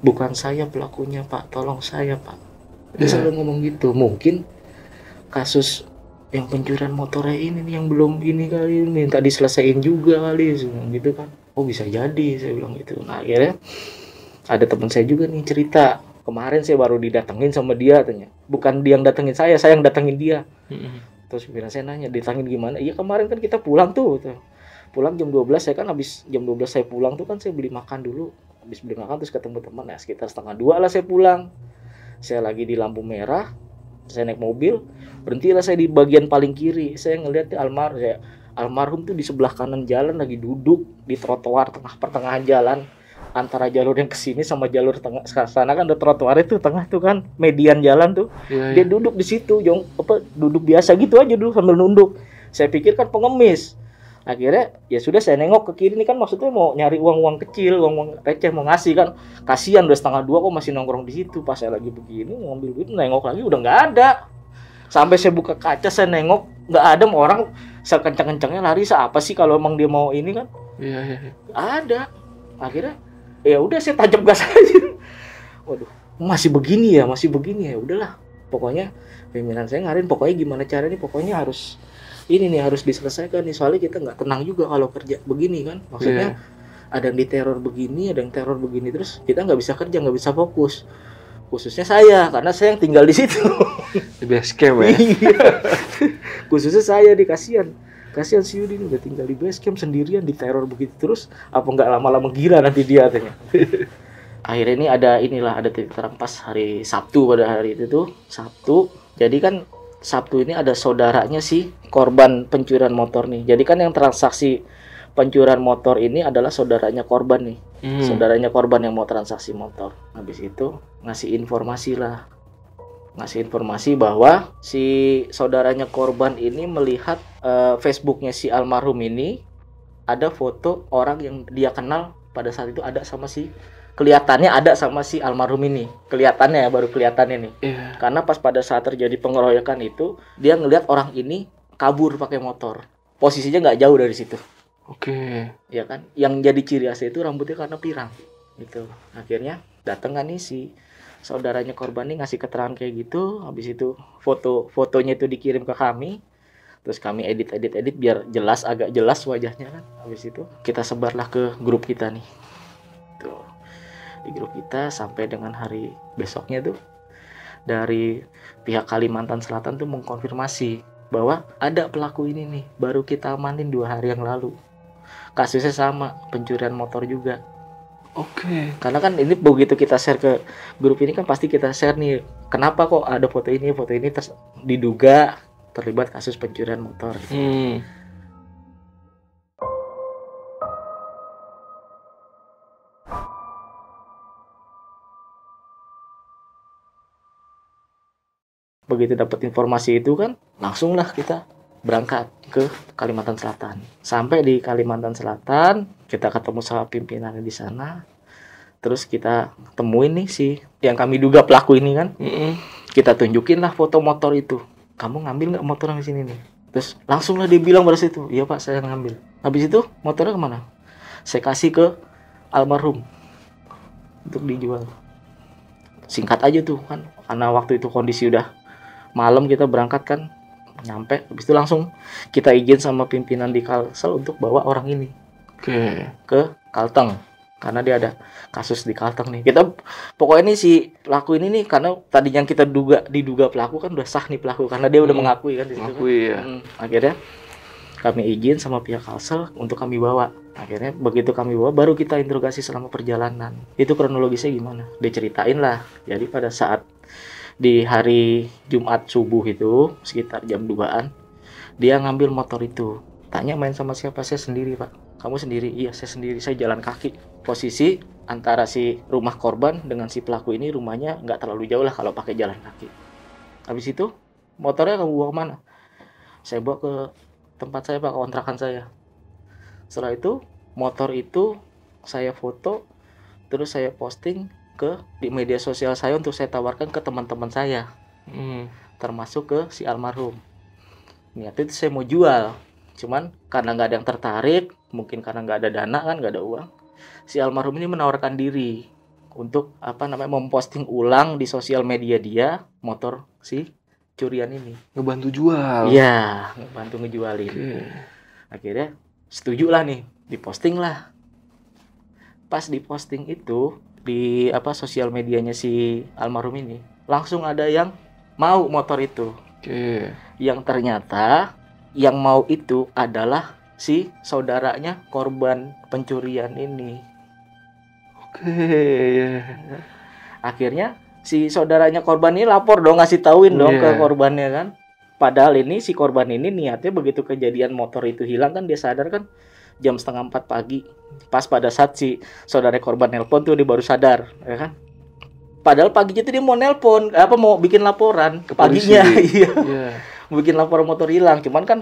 bukan saya pelakunya Pak, tolong saya Pak. Dia selalu ngomong gitu. Mungkin kasus yang pencurian motornya ini nih yang belum ini kali, minta diselesain juga kali gitu kan. Oh bisa jadi, saya bilang gitu. Nah akhirnya ada teman saya juga nih cerita, kemarin saya baru didatengin sama dia katanya. Bukan dia yang datengin saya yang datengin dia. Terus bilang, saya nanya, ditangin gimana? Iya kemarin kan kita pulang tuh. Pulang jam 12, saya kan habis jam 12 saya pulang tuh kan saya beli makan dulu. Habis beli makan terus ketemu teman, ya sekitar 1:30 lah saya pulang. Saya lagi di lampu merah, saya naik mobil, berhentilah saya di bagian paling kiri. Saya ngelihat almarhum tuh di sebelah kanan jalan lagi duduk di trotoar pertengahan jalan. Antara jalur yang kesini sama jalur tengah sana kan ada trotoar itu tengah tuh kan, median jalan tuh. Dia duduk di situ, duduk biasa gitu aja dulu sambil nunduk. Saya pikir kan pengemis. Akhirnya ya sudah saya nengok ke kiri, ini kan maksudnya mau nyari uang kecil, uang receh mau ngasih kan. Kasihan udah 1:30 kok masih nongkrong di situ. Pas saya lagi begini ngambil duit, nengok lagi udah nggak ada. Sampai saya buka kaca saya nengok nggak ada, orang sekencang-kencangnya lari. Apa sih kalau emang dia mau ini kan? Iya. Ada. Akhirnya ya udah saya tancap gas aja. Waduh, masih begini ya. Udahlah. Pokoknya pimpinan saya ngarin, pokoknya gimana caranya, pokoknya harus diselesaikan nih, soalnya kita nggak tenang juga kalau kerja begini kan, maksudnya ada yang diteror begini, ada yang teror begini, terus kita nggak bisa kerja, nggak bisa fokus, khususnya saya karena saya yang tinggal di situ di base camp ya. Khususnya saya kasihan si Yudi udah tinggal di base camp sendirian, diteror begitu terus, apa nggak lama-lama gila nanti dia katanya. Akhirnya ini ada titik terang pas hari Sabtu, pada hari itu tuh Sabtu. Jadi kan Sabtu ini ada saudaranya si korban pencurian motor nih. Jadi kan yang transaksi pencurian motor ini adalah saudaranya korban nih. Saudaranya korban yang mau transaksi motor. Habis itu ngasih informasi bahwa si saudaranya korban ini melihat Facebooknya si almarhum ini ada foto orang yang dia kenal pada saat itu kelihatannya ada sama si almarhum ini. Kelihatannya ya, baru kelihatannya nih. Karena pas pada saat terjadi pengeroyokan itu, dia ngelihat orang ini kabur pakai motor. Posisinya nggak jauh dari situ. Oke. Ya kan? Yang jadi ciri khasnya itu rambutnya karena pirang. Gitu. Akhirnya datang kan nih si saudaranya korban nih ngasih keterangan kayak gitu. Habis itu fotonya itu dikirim ke kami. Terus kami edit biar agak jelas wajahnya kan. Habis itu kita sebarlah ke grup kita nih. Tuh. Di grup kita sampai dengan hari besoknya tuh dari pihak Kalimantan Selatan tuh mengkonfirmasi bahwa ada pelaku ini nih, baru kita amanin 2 hari yang lalu. Kasusnya sama, pencurian motor juga. Oke. Karena kan ini begitu kita share ke grup ini kan pasti kita share nih, kenapa kok ada foto ini diduga terlibat kasus pencurian motor. Begitu dapat informasi itu kan, langsunglah kita berangkat ke Kalimantan Selatan. Sampai di Kalimantan Selatan, kita ketemu sama pimpinannya di sana. Terus kita temuin nih si yang kami duga pelaku ini kan. Kita tunjukin lah foto motor itu. Kamu ngambil nggak motor yang di sini nih? Terus langsunglah dia bilang pada situ, iya Pak saya ngambil. Habis itu motornya kemana? Saya kasih ke almarhum untuk dijual. Singkat aja tuh kan, karena waktu itu kondisi udah malam, kita berangkat kan, nyampe, habis itu langsung kita izin sama pimpinan di Kalsel untuk bawa orang ini ke Kalteng. karena dia ada kasus di Kalteng nih. Kita pokoknya nih si pelaku ini nih, karena tadi yang kita diduga pelaku kan udah sah nih pelaku karena dia udah mengakui kan di situ. Mengakui, ya. Akhirnya kami izin sama pihak Kalsel untuk kami bawa. Akhirnya begitu kami bawa baru kita interogasi selama perjalanan. Itu kronologisnya gimana? Dia ceritain lah. Jadi pada saat di hari Jumat subuh itu sekitar jam 2-an dia ngambil motor itu. Tanya main sama siapa? Saya sendiri, Pak. Kamu sendiri? Iya, saya sendiri. Saya jalan kaki. Posisi antara si rumah korban dengan si pelaku ini rumahnya nggak terlalu jauh lah kalau pakai jalan kaki. Habis itu motornya kamu bawa kemana? Saya bawa ke tempat saya, Pak, ke kontrakan saya. Setelah itu motor itu saya foto, terus saya posting di media sosial saya untuk saya tawarkan ke teman-teman saya, termasuk ke si almarhum. Niatnya itu saya mau jual, cuman karena nggak ada yang tertarik, mungkin karena nggak ada dana kan, nggak ada uang, si almarhum ini menawarkan diri untuk memposting ulang di sosial media dia motor si curian ini. Ngebantu jual. Iya, ngebantu ngejualin. Okay. Akhirnya setuju lah nih, diposting lah. Pas diposting itu di sosial medianya si almarhum ini, langsung ada yang mau motor itu. Oke. Yang ternyata yang mau itu adalah si saudaranya korban pencurian ini. Oke. Akhirnya si saudaranya korban ini lapor dong, ngasih tauin dong ke korbannya kan. Padahal ini si korban ini niatnya begitu kejadian motor itu hilang kan, dia sadar kan jam 3:30 pagi. Pas pada saat si saudara korban nelpon tuh dia baru sadar, ya kan. Padahal paginya tuh dia mau nelpon, mau bikin laporan ke paginya. Iya. Bikin laporan motor hilang. Cuman kan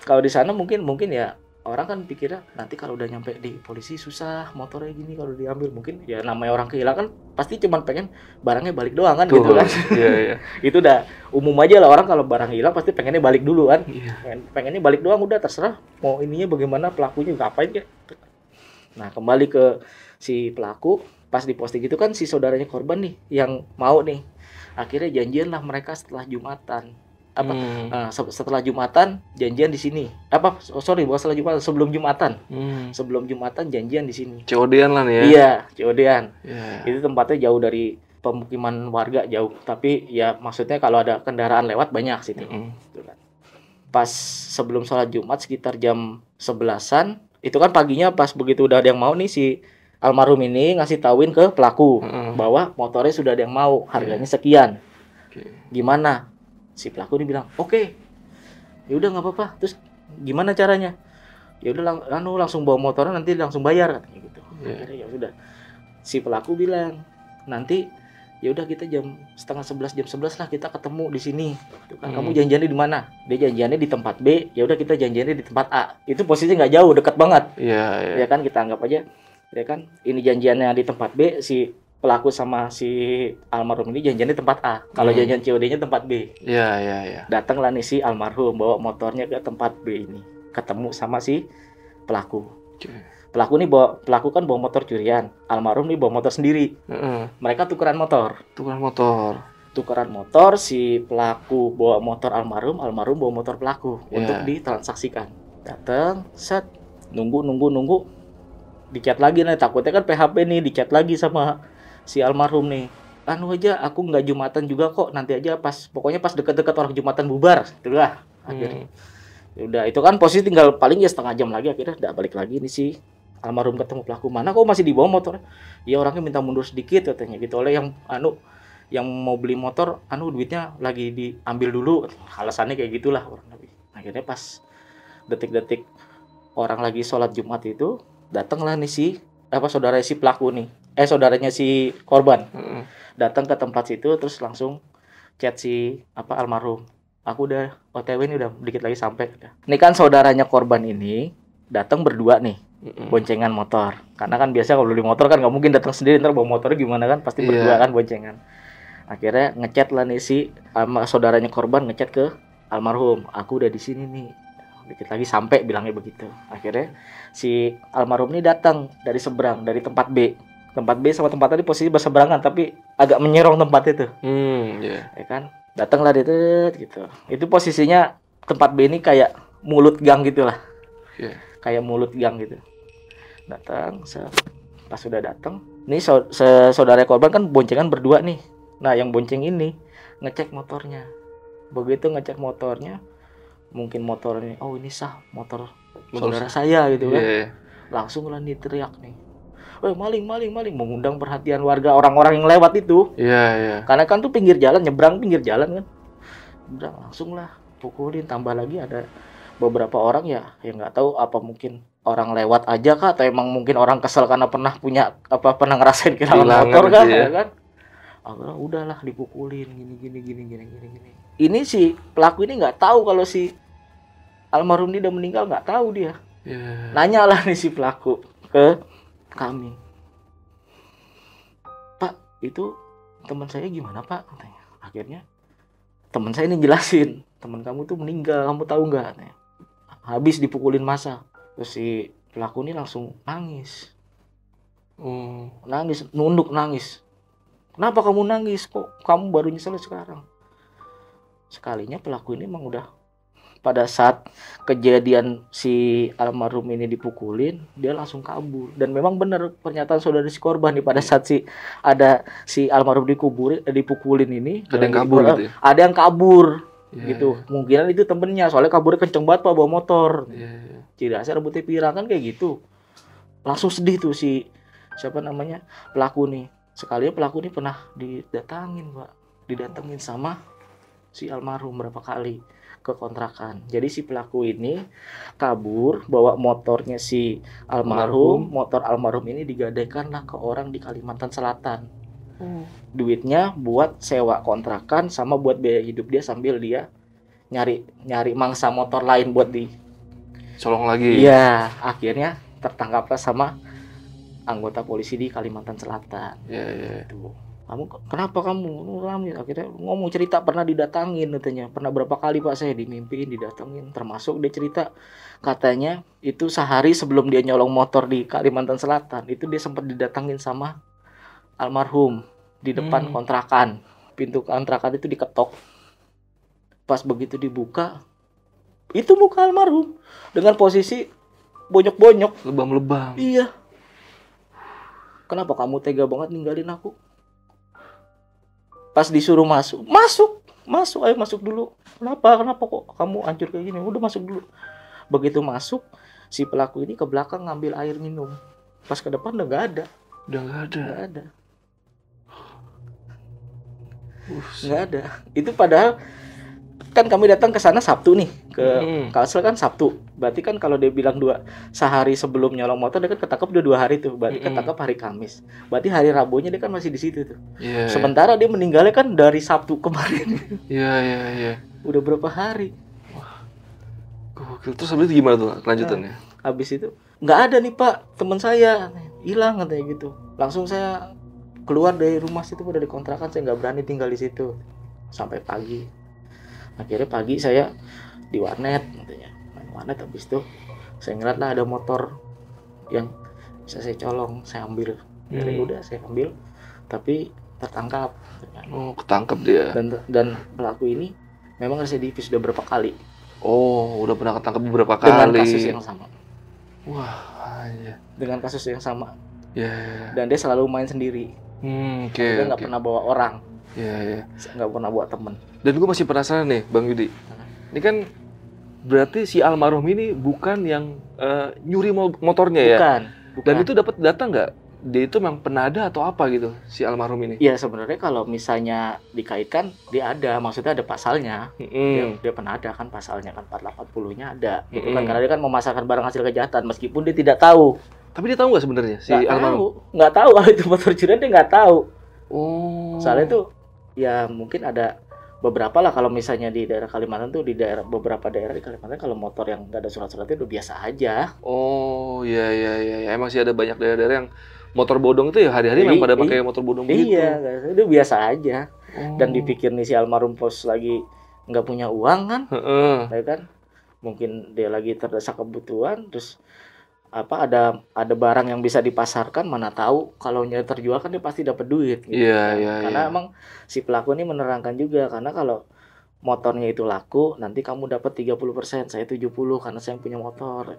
kalau di sana mungkin ya orang kan pikirnya nanti kalau udah nyampe di polisi susah motornya gini kalau diambil, mungkin ya namanya orang kehilangan pasti cuman pengen barangnya balik doang kan. Tuh, gitu kan. Iya. Itu udah umum aja lah, orang kalau barang hilang pasti pengennya balik dulu kan. Pengennya balik doang, udah terserah mau ininya bagaimana, pelakunya ngapain ya. Nah, kembali ke si pelaku, pas diposting itu kan si saudaranya korban nih yang mau nih. Akhirnya janjian lah mereka setelah Jumatan. Setelah Jumatan janjian di sini. Bukan setelah Jumatan, sebelum Jumatan. Sebelum Jumatan janjian di sini. COD-an lah nih ya. Iya, COD-an. Yeah. Itu tempatnya jauh dari pemukiman warga, jauh. Tapi ya maksudnya kalau ada kendaraan lewat banyak situ. Pas sebelum sholat Jumat sekitar jam 11-an, itu kan paginya pas begitu udah ada yang mau nih, si almarhum ini ngasih tauin ke pelaku bahwa motornya sudah ada yang mau, harganya sekian. Gimana? Si pelaku ini bilang, "Oke. Ya udah nggak apa-apa." Terus gimana caranya? Ya udah langsung bawa motornya, nanti langsung bayar katanya gitu. Akhirnya ya udah. Si pelaku bilang, "Nanti ya udah kita jam 10:30, jam 11 lah kita ketemu di sini. Itu kan kamu janjiannya di mana?" Dia janjiannya di tempat B. Ya udah kita janjiannya di tempat A. Itu posisinya nggak jauh, dekat banget. Iya. Ya kan, kita anggap aja ya kan ini janjiannya di tempat B, si pelaku sama si almarhum ini janjiannya tempat A. Kalau janjian COD-nya tempat B. Iya. Datanglah nih si almarhum bawa motornya ke tempat B ini. Ketemu sama si pelaku. Pelaku kan bawa motor curian. Almarhum nih bawa motor sendiri. Mereka tukeran motor. Tukeran motor, si pelaku bawa motor almarhum bawa motor pelaku untuk ditransaksikan. Datang, set, nunggu. Di-chat lagi nih, takutnya kan PHP nih, di-chat lagi sama si almarhum nih. Aja aku nggak Jumatan juga kok, nanti aja pokoknya pas deket-deket orang Jumatan bubar. Itulah akhirnya. Ya udah, itu kan posisi tinggal paling ya setengah jam lagi, akhirnya udah balik lagi nih si almarhum ketemu pelaku. Mana kok masih dibawa motor? Ya orangnya minta mundur sedikit katanya gitu, oleh yang mau beli motor duitnya lagi diambil dulu. Alasannya kayak gitulah orang lebih. Akhirnya pas detik-detik orang lagi sholat Jumat itu, datanglah nih saudaranya si pelaku nih. Saudaranya si korban. Datang ke tempat situ terus langsung chat si almarhum. Aku udah OTW nih, udah dikit lagi sampai. Ini kan saudaranya korban ini datang berdua nih. Boncengan motor. Karena kan biasa kalau beli motor kan nggak mungkin datang sendiri, ntar bawa motornya gimana kan, pasti berdua kan boncengan. Akhirnya ngechat lah nih si saudaranya korban, ngechat ke almarhum. Aku udah di sini nih. Dikit lagi sampai, bilangnya begitu. Akhirnya si almarhum ini datang dari seberang, dari tempat B. Tempat B sama tempat tadi posisi berseberangan tapi agak menyerong tempat itu. Ya kan? Datanglah dia gitu. Itu posisinya tempat B ini kayak mulut gang gitulah. Kayak mulut gang gitu. Datang, Pas sudah datang, nih saudara korban kan boncengan berdua nih. Nah yang bonceng ini ngecek motornya. Begitu ngecek motornya, mungkin motornya, oh ini sah motor saudara saya gitu kan. Iya. Langsung lah nih teriak nih, maling, mengundang perhatian warga, orang-orang yang lewat itu. Iya. Karena kan tuh pinggir jalan, nyebrang pinggir jalan kan. Udah langsung lah pukulin. Tambah lagi ada beberapa orang ya, yang nggak tahu apa mungkin orang lewat aja kah, atau emang mungkin orang kesel karena pernah ngerasain kehilangan motor kan, ya kan. Akhirnya udahlah dipukulin gini. Ini si pelaku ini nggak tahu kalau si almarhum ini udah meninggal, nggak tahu dia. Yeah. Nanya lah nih si pelaku ke kami, Pak, itu teman saya gimana Pak? Katanya. Akhirnya teman saya ini jelasin, teman kamu tuh meninggal, kamu tahu nggak? Habis dipukulin massa. Terus si pelaku ini langsung nangis. Nangis, nunduk nangis. Kenapa kamu nangis? Kok kamu baru nyesel sekarang? Sekalinya pelaku ini emang udah, pada saat kejadian si almarhum ini dipukulin, dia langsung kabur. Dan memang benar pernyataan saudara si korban nih, pada saat si almarhum dipukulin ini, ada yang kabur gitu ya? Ada yang kabur. Gitu. Mungkinan itu temennya, soalnya kaburnya kenceng banget Pak, bawa motor. Ciri khasnya rambutnya pirang kan kayak gitu. Langsung sedih tuh si pelaku nih. Sekalinya pelaku ini pernah didatangin Pak, didatengin sama si almarhum berapa kali ke kontrakan. Jadi si pelaku ini kabur bawa motornya si almarhum. Motor almarhum ini digadaikan lah ke orang di Kalimantan Selatan. Duitnya buat sewa kontrakan sama buat biaya hidup dia, sambil dia nyari mangsa motor lain buat di colong lagi. Iya, akhirnya tertangkaplah sama anggota polisi di Kalimantan Selatan. Iya. Kenapa kamu nangis? Akhirnya ngomong cerita pernah didatangin katanya. Pernah berapa kali Pak saya dimimpiin didatengin. Termasuk dia cerita katanya itu sehari sebelum dia nyolong motor di Kalimantan Selatan, itu dia sempat didatengin sama almarhum di depan kontrakan. Pintu kontrakan itu diketok. Pas begitu dibuka, itu muka almarhum dengan posisi bonyok-bonyok, lebam-lebam. Iya. Kenapa kamu tega banget ninggalin aku? Pas disuruh masuk, ayo masuk dulu. Kenapa kok kamu hancur kayak gini? Udah masuk dulu. Begitu masuk, si pelaku ini ke belakang ngambil air minum. Pas ke depan udah nggak ada. Nggak ada. Itu padahal kan kami datang ke sana Sabtu nih, ke Kalsel kan Sabtu. Berarti kan kalau dia bilang sehari sebelum nyolong motor, dia kan ketangkap udah 2 hari tuh. Berarti ketangkap hari Kamis. Berarti hari Rabunya dia kan masih di situ tuh. Sementara dia meninggalnya kan dari Sabtu kemarin. Iya. Udah berapa hari? Gokil. Terus habis itu gimana tuh kelanjutannya? Habis itu nggak ada nih Pak, teman saya hilang katanya gitu. Langsung saya keluar dari rumah situ, udah dikontrakan, saya nggak berani tinggal di situ sampai pagi. Akhirnya pagi saya di warnet katanya. Main warnet, habis itu saya ngeliat lah ada motor yang bisa saya colong, saya ambil. Jadi udah saya ambil, tapi tertangkap. Ketangkap dia. Dan pelaku ini memang residivis sudah berapa kali. Udah pernah ketangkap beberapa kali. Dengan kasus yang sama. Wah, iya. Dengan kasus yang sama. Iya. Dan dia selalu main sendiri. Dia nggak pernah bawa orang. Iya. Nggak pernah bawa temen. Dan gue masih penasaran nih, Bang Yudi. Ini kan berarti si almarhum ini bukan yang nyuri motornya ya? Bukan. Dan itu dapat data nggak? Dia itu memang penadah atau apa gitu, si almarhum ini? Iya, sebenarnya kalau misalnya dikaitkan, dia ada. Maksudnya ada pasalnya. Dia penadah kan, pasalnya kan 480-nya ada. Itu kan karena dia kan memasarkan barang hasil kejahatan, meskipun dia tidak tahu. Tapi dia tahu nggak sebenarnya si almarhum? Nggak tahu kalau itu motor curian, dia nggak tahu. Soalnya itu ya mungkin ada beberapa lah, kalau misalnya di daerah Kalimantan tuh, beberapa daerah di Kalimantan kalau motor yang nggak ada surat-suratnya udah biasa aja. Iya. Emang sih ada banyak daerah-daerah yang motor bodong itu ya hari-hari memang pada pakai motor bodong begitu. Iya, itu biasa aja. Dan dipikir nih si almarhum pos lagi nggak punya uang kan, ya kan? Mungkin dia lagi terdesak kebutuhan, terus ada barang yang bisa dipasarkan, mana tahu kalau terjual kan dia pasti dapat duit gitu. Iya. Karena emang si pelaku ini menerangkan juga, karena kalau motornya itu laku, nanti kamu dapat 30%, saya 70 karena saya punya motor.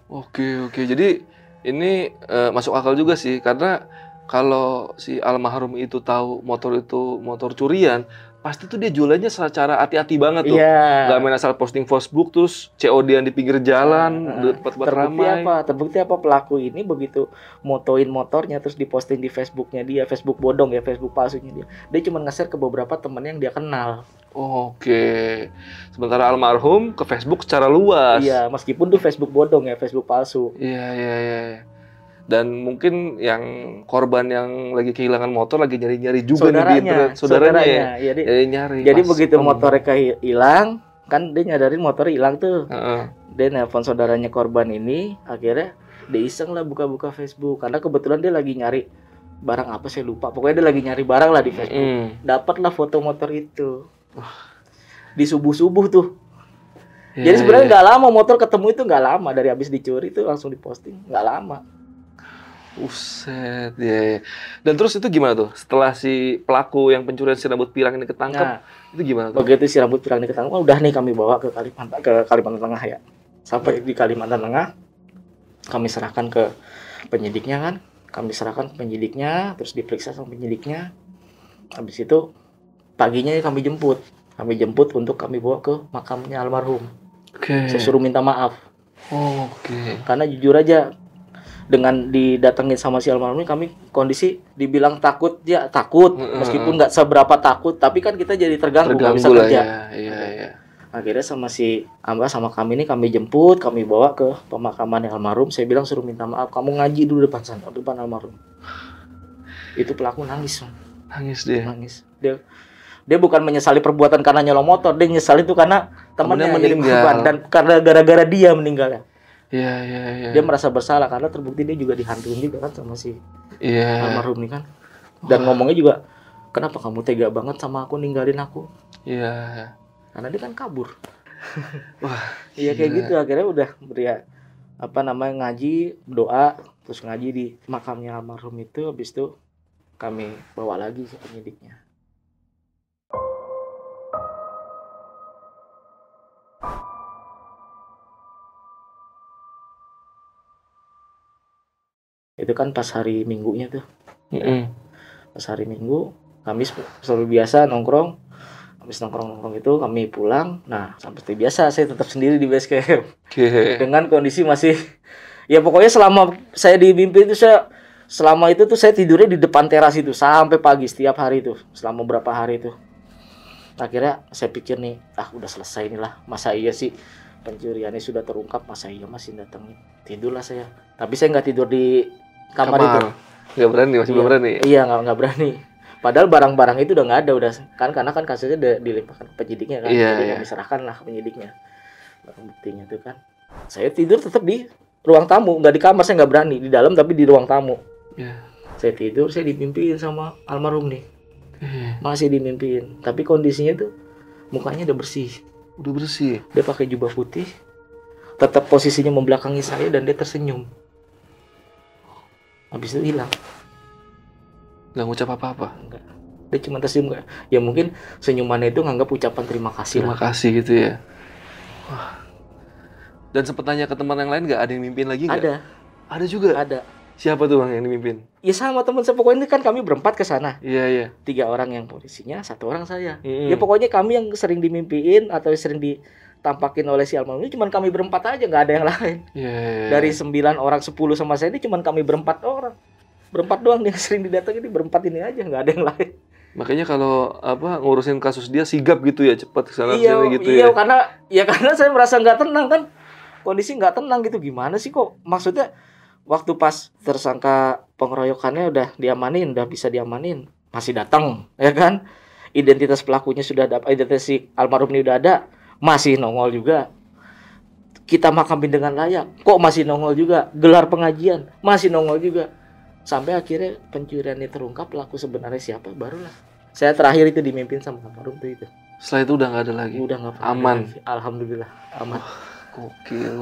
Oke. Jadi Ini masuk akal juga sih, karena kalau si almarhum itu tahu motor itu motor curian, pasti tuh dia jualannya secara hati-hati banget tuh. Iya. Nggak main asal posting Facebook terus COD-an di pinggir jalan, di tempat-tempat Terbukti ramai. apa? Terbukti apa pelaku ini begitu motoin motornya terus diposting di Facebooknya dia, Facebook bodong ya, Facebook palsunya dia. Dia cuma nge-share ke beberapa temen yang dia kenal. Oke. Sementara almarhum ke Facebook secara luas. Iya, meskipun tuh Facebook bodong ya, Facebook palsu. Iya, iya, iya. Dan mungkin yang korban yang lagi kehilangan motor lagi nyari-nyari juga nih di internet. Saudaranya ya? Jadi, nyari. jadi begitu motornya hilang, kan dia nyadarin motor hilang tuh. Heeh. Dia nelpon saudaranya korban ini, akhirnya dia iseng lah buka-buka Facebook. Karena kebetulan dia lagi nyari barang apa saya lupa. Pokoknya dia lagi nyari barang lah di Facebook. Dapatlah foto motor itu. Di subuh-subuh tuh. Ya, jadi sebenarnya nggak lama motor ketemu itu, nggak lama dari habis dicuri itu langsung diposting, nggak lama. Uset, ya. Dan terus itu gimana tuh? Setelah si pelaku yang pencurian si rambut pirang ini ketangkap, itu gimana tuh? Begitu si rambut pirang ini ketangkap, udah nih kami bawa ke Kalimantan Tengah ya. Sampai di Kalimantan Tengah, kami serahkan ke penyidiknya kan. Kami serahkan ke penyidiknya, terus diperiksa sama penyidiknya. Habis itu paginya kami jemput. Kami jemput untuk kami bawa ke makamnya almarhum. Oke. Saya suruh minta maaf. Oke. Karena jujur aja, dengan didatengin sama si almarhum ini kami kondisi dibilang takut ya takut, meskipun nggak seberapa takut, tapi kan kita jadi terganggu nggak bisa kerja. Iya. Akhirnya sama kami ini kami jemput, kami bawa ke pemakaman almarhum. Saya bilang suruh minta maaf, kamu ngaji dulu depan sana, depan almarhum. Itu pelaku nangis. Nangis dia. Nangis. Dia bukan menyesali perbuatan karena nyolong motor, dia nyesali itu karena temannya meninggal dan karena gara-gara dia meninggalnya. Iya. Dia merasa bersalah karena terbukti dia juga dihantui juga kan sama si almarhum ini kan. Dan ngomongnya juga, kenapa kamu tega banget sama aku, ninggalin aku? Iya. Karena dia kan kabur. Wah, iya kayak gitu. Akhirnya udah ngaji, doa, terus ngaji di makamnya almarhum itu. Habis itu kami bawa lagi ke penyidiknya. Itu kan pas hari Minggunya tuh. Pas hari Minggu, kami seperti biasa nongkrong. Habis nongkrong itu kami pulang. Nah, seperti biasa saya tetap sendiri di base camp. Dengan kondisi masih, ya pokoknya selama saya di mimpi itu selama itu tuh saya tidurnya di depan teras itu sampai pagi setiap hari itu, selama berapa hari itu. Akhirnya saya pikir nih, udah selesai inilah. Masa iya sih pencuriannya sudah terungkap, masa iya masih datangin. Tidurlah saya. Tapi saya nggak tidur di kamar itu. Nggak berani, masih belum berani. Iya, nggak berani. Padahal barang-barang itu udah nggak ada, udah kan, karena kan kasusnya udah dilimpahkan ke penyidiknya kan. Jadi kami serahkan lah ke penyidiknya barang buktinya itu kan. Saya tidur tetap di ruang tamu, nggak di kamar, saya nggak berani di dalam, tapi di ruang tamu. Saya tidur, saya dimimpiin sama almarhum nih. Masih dimimpiin, tapi kondisinya tuh mukanya udah bersih. Udah bersih. Dia pakai jubah putih, tetap posisinya membelakangi saya dan dia tersenyum. Habis itu hilang. Nggak ngucap apa-apa? Enggak. Dia cuma tersenyum. Ya mungkin senyumannya itu nganggap ucapan terima kasih. Terima kasih gitu ya. Wah. Dan sempat tanya ke teman yang lain nggak, ada yang mimpin lagi nggak? Ada. Ada juga? Ada. Siapa tuh Bang yang dimimpin? Ya sama teman saya, pokoknya kan kami berempat ke sana. Iya. 3 orang yang polisinya, 1 orang saya. Ya pokoknya kami yang sering dimimpiin atau sering ditampakin oleh si almarhum ini cuman kami berempat aja, nggak ada yang lain. Dari 9 orang, 10 sama saya ini cuman kami berempat orang. Berempat doang yang sering didatengin, ini berempat ini aja, nggak ada yang lain. Makanya kalau ngurusin kasus dia sigap gitu ya, cepat kesana sini gitu ya. Karena saya merasa nggak tenang kan, kondisi nggak tenang gitu. Gimana sih kok, maksudnya waktu pas tersangka pengeroyokannya udah diamanin, udah bisa diamanin, masih datang, ya kan? Identitas pelakunya sudah ada, identitas si almarhum ini udah ada, masih nongol juga. Kita makamin dengan layak, kok masih nongol juga. Gelar pengajian, masih nongol juga. Sampai akhirnya pencuriannya terungkap, pelaku sebenarnya siapa, barulah saya terakhir itu dimimpin sama almarhum itu. Setelah itu udah nggak ada lagi? Udah nggak pernah. Aman? Lagi. Alhamdulillah aman. Gokil.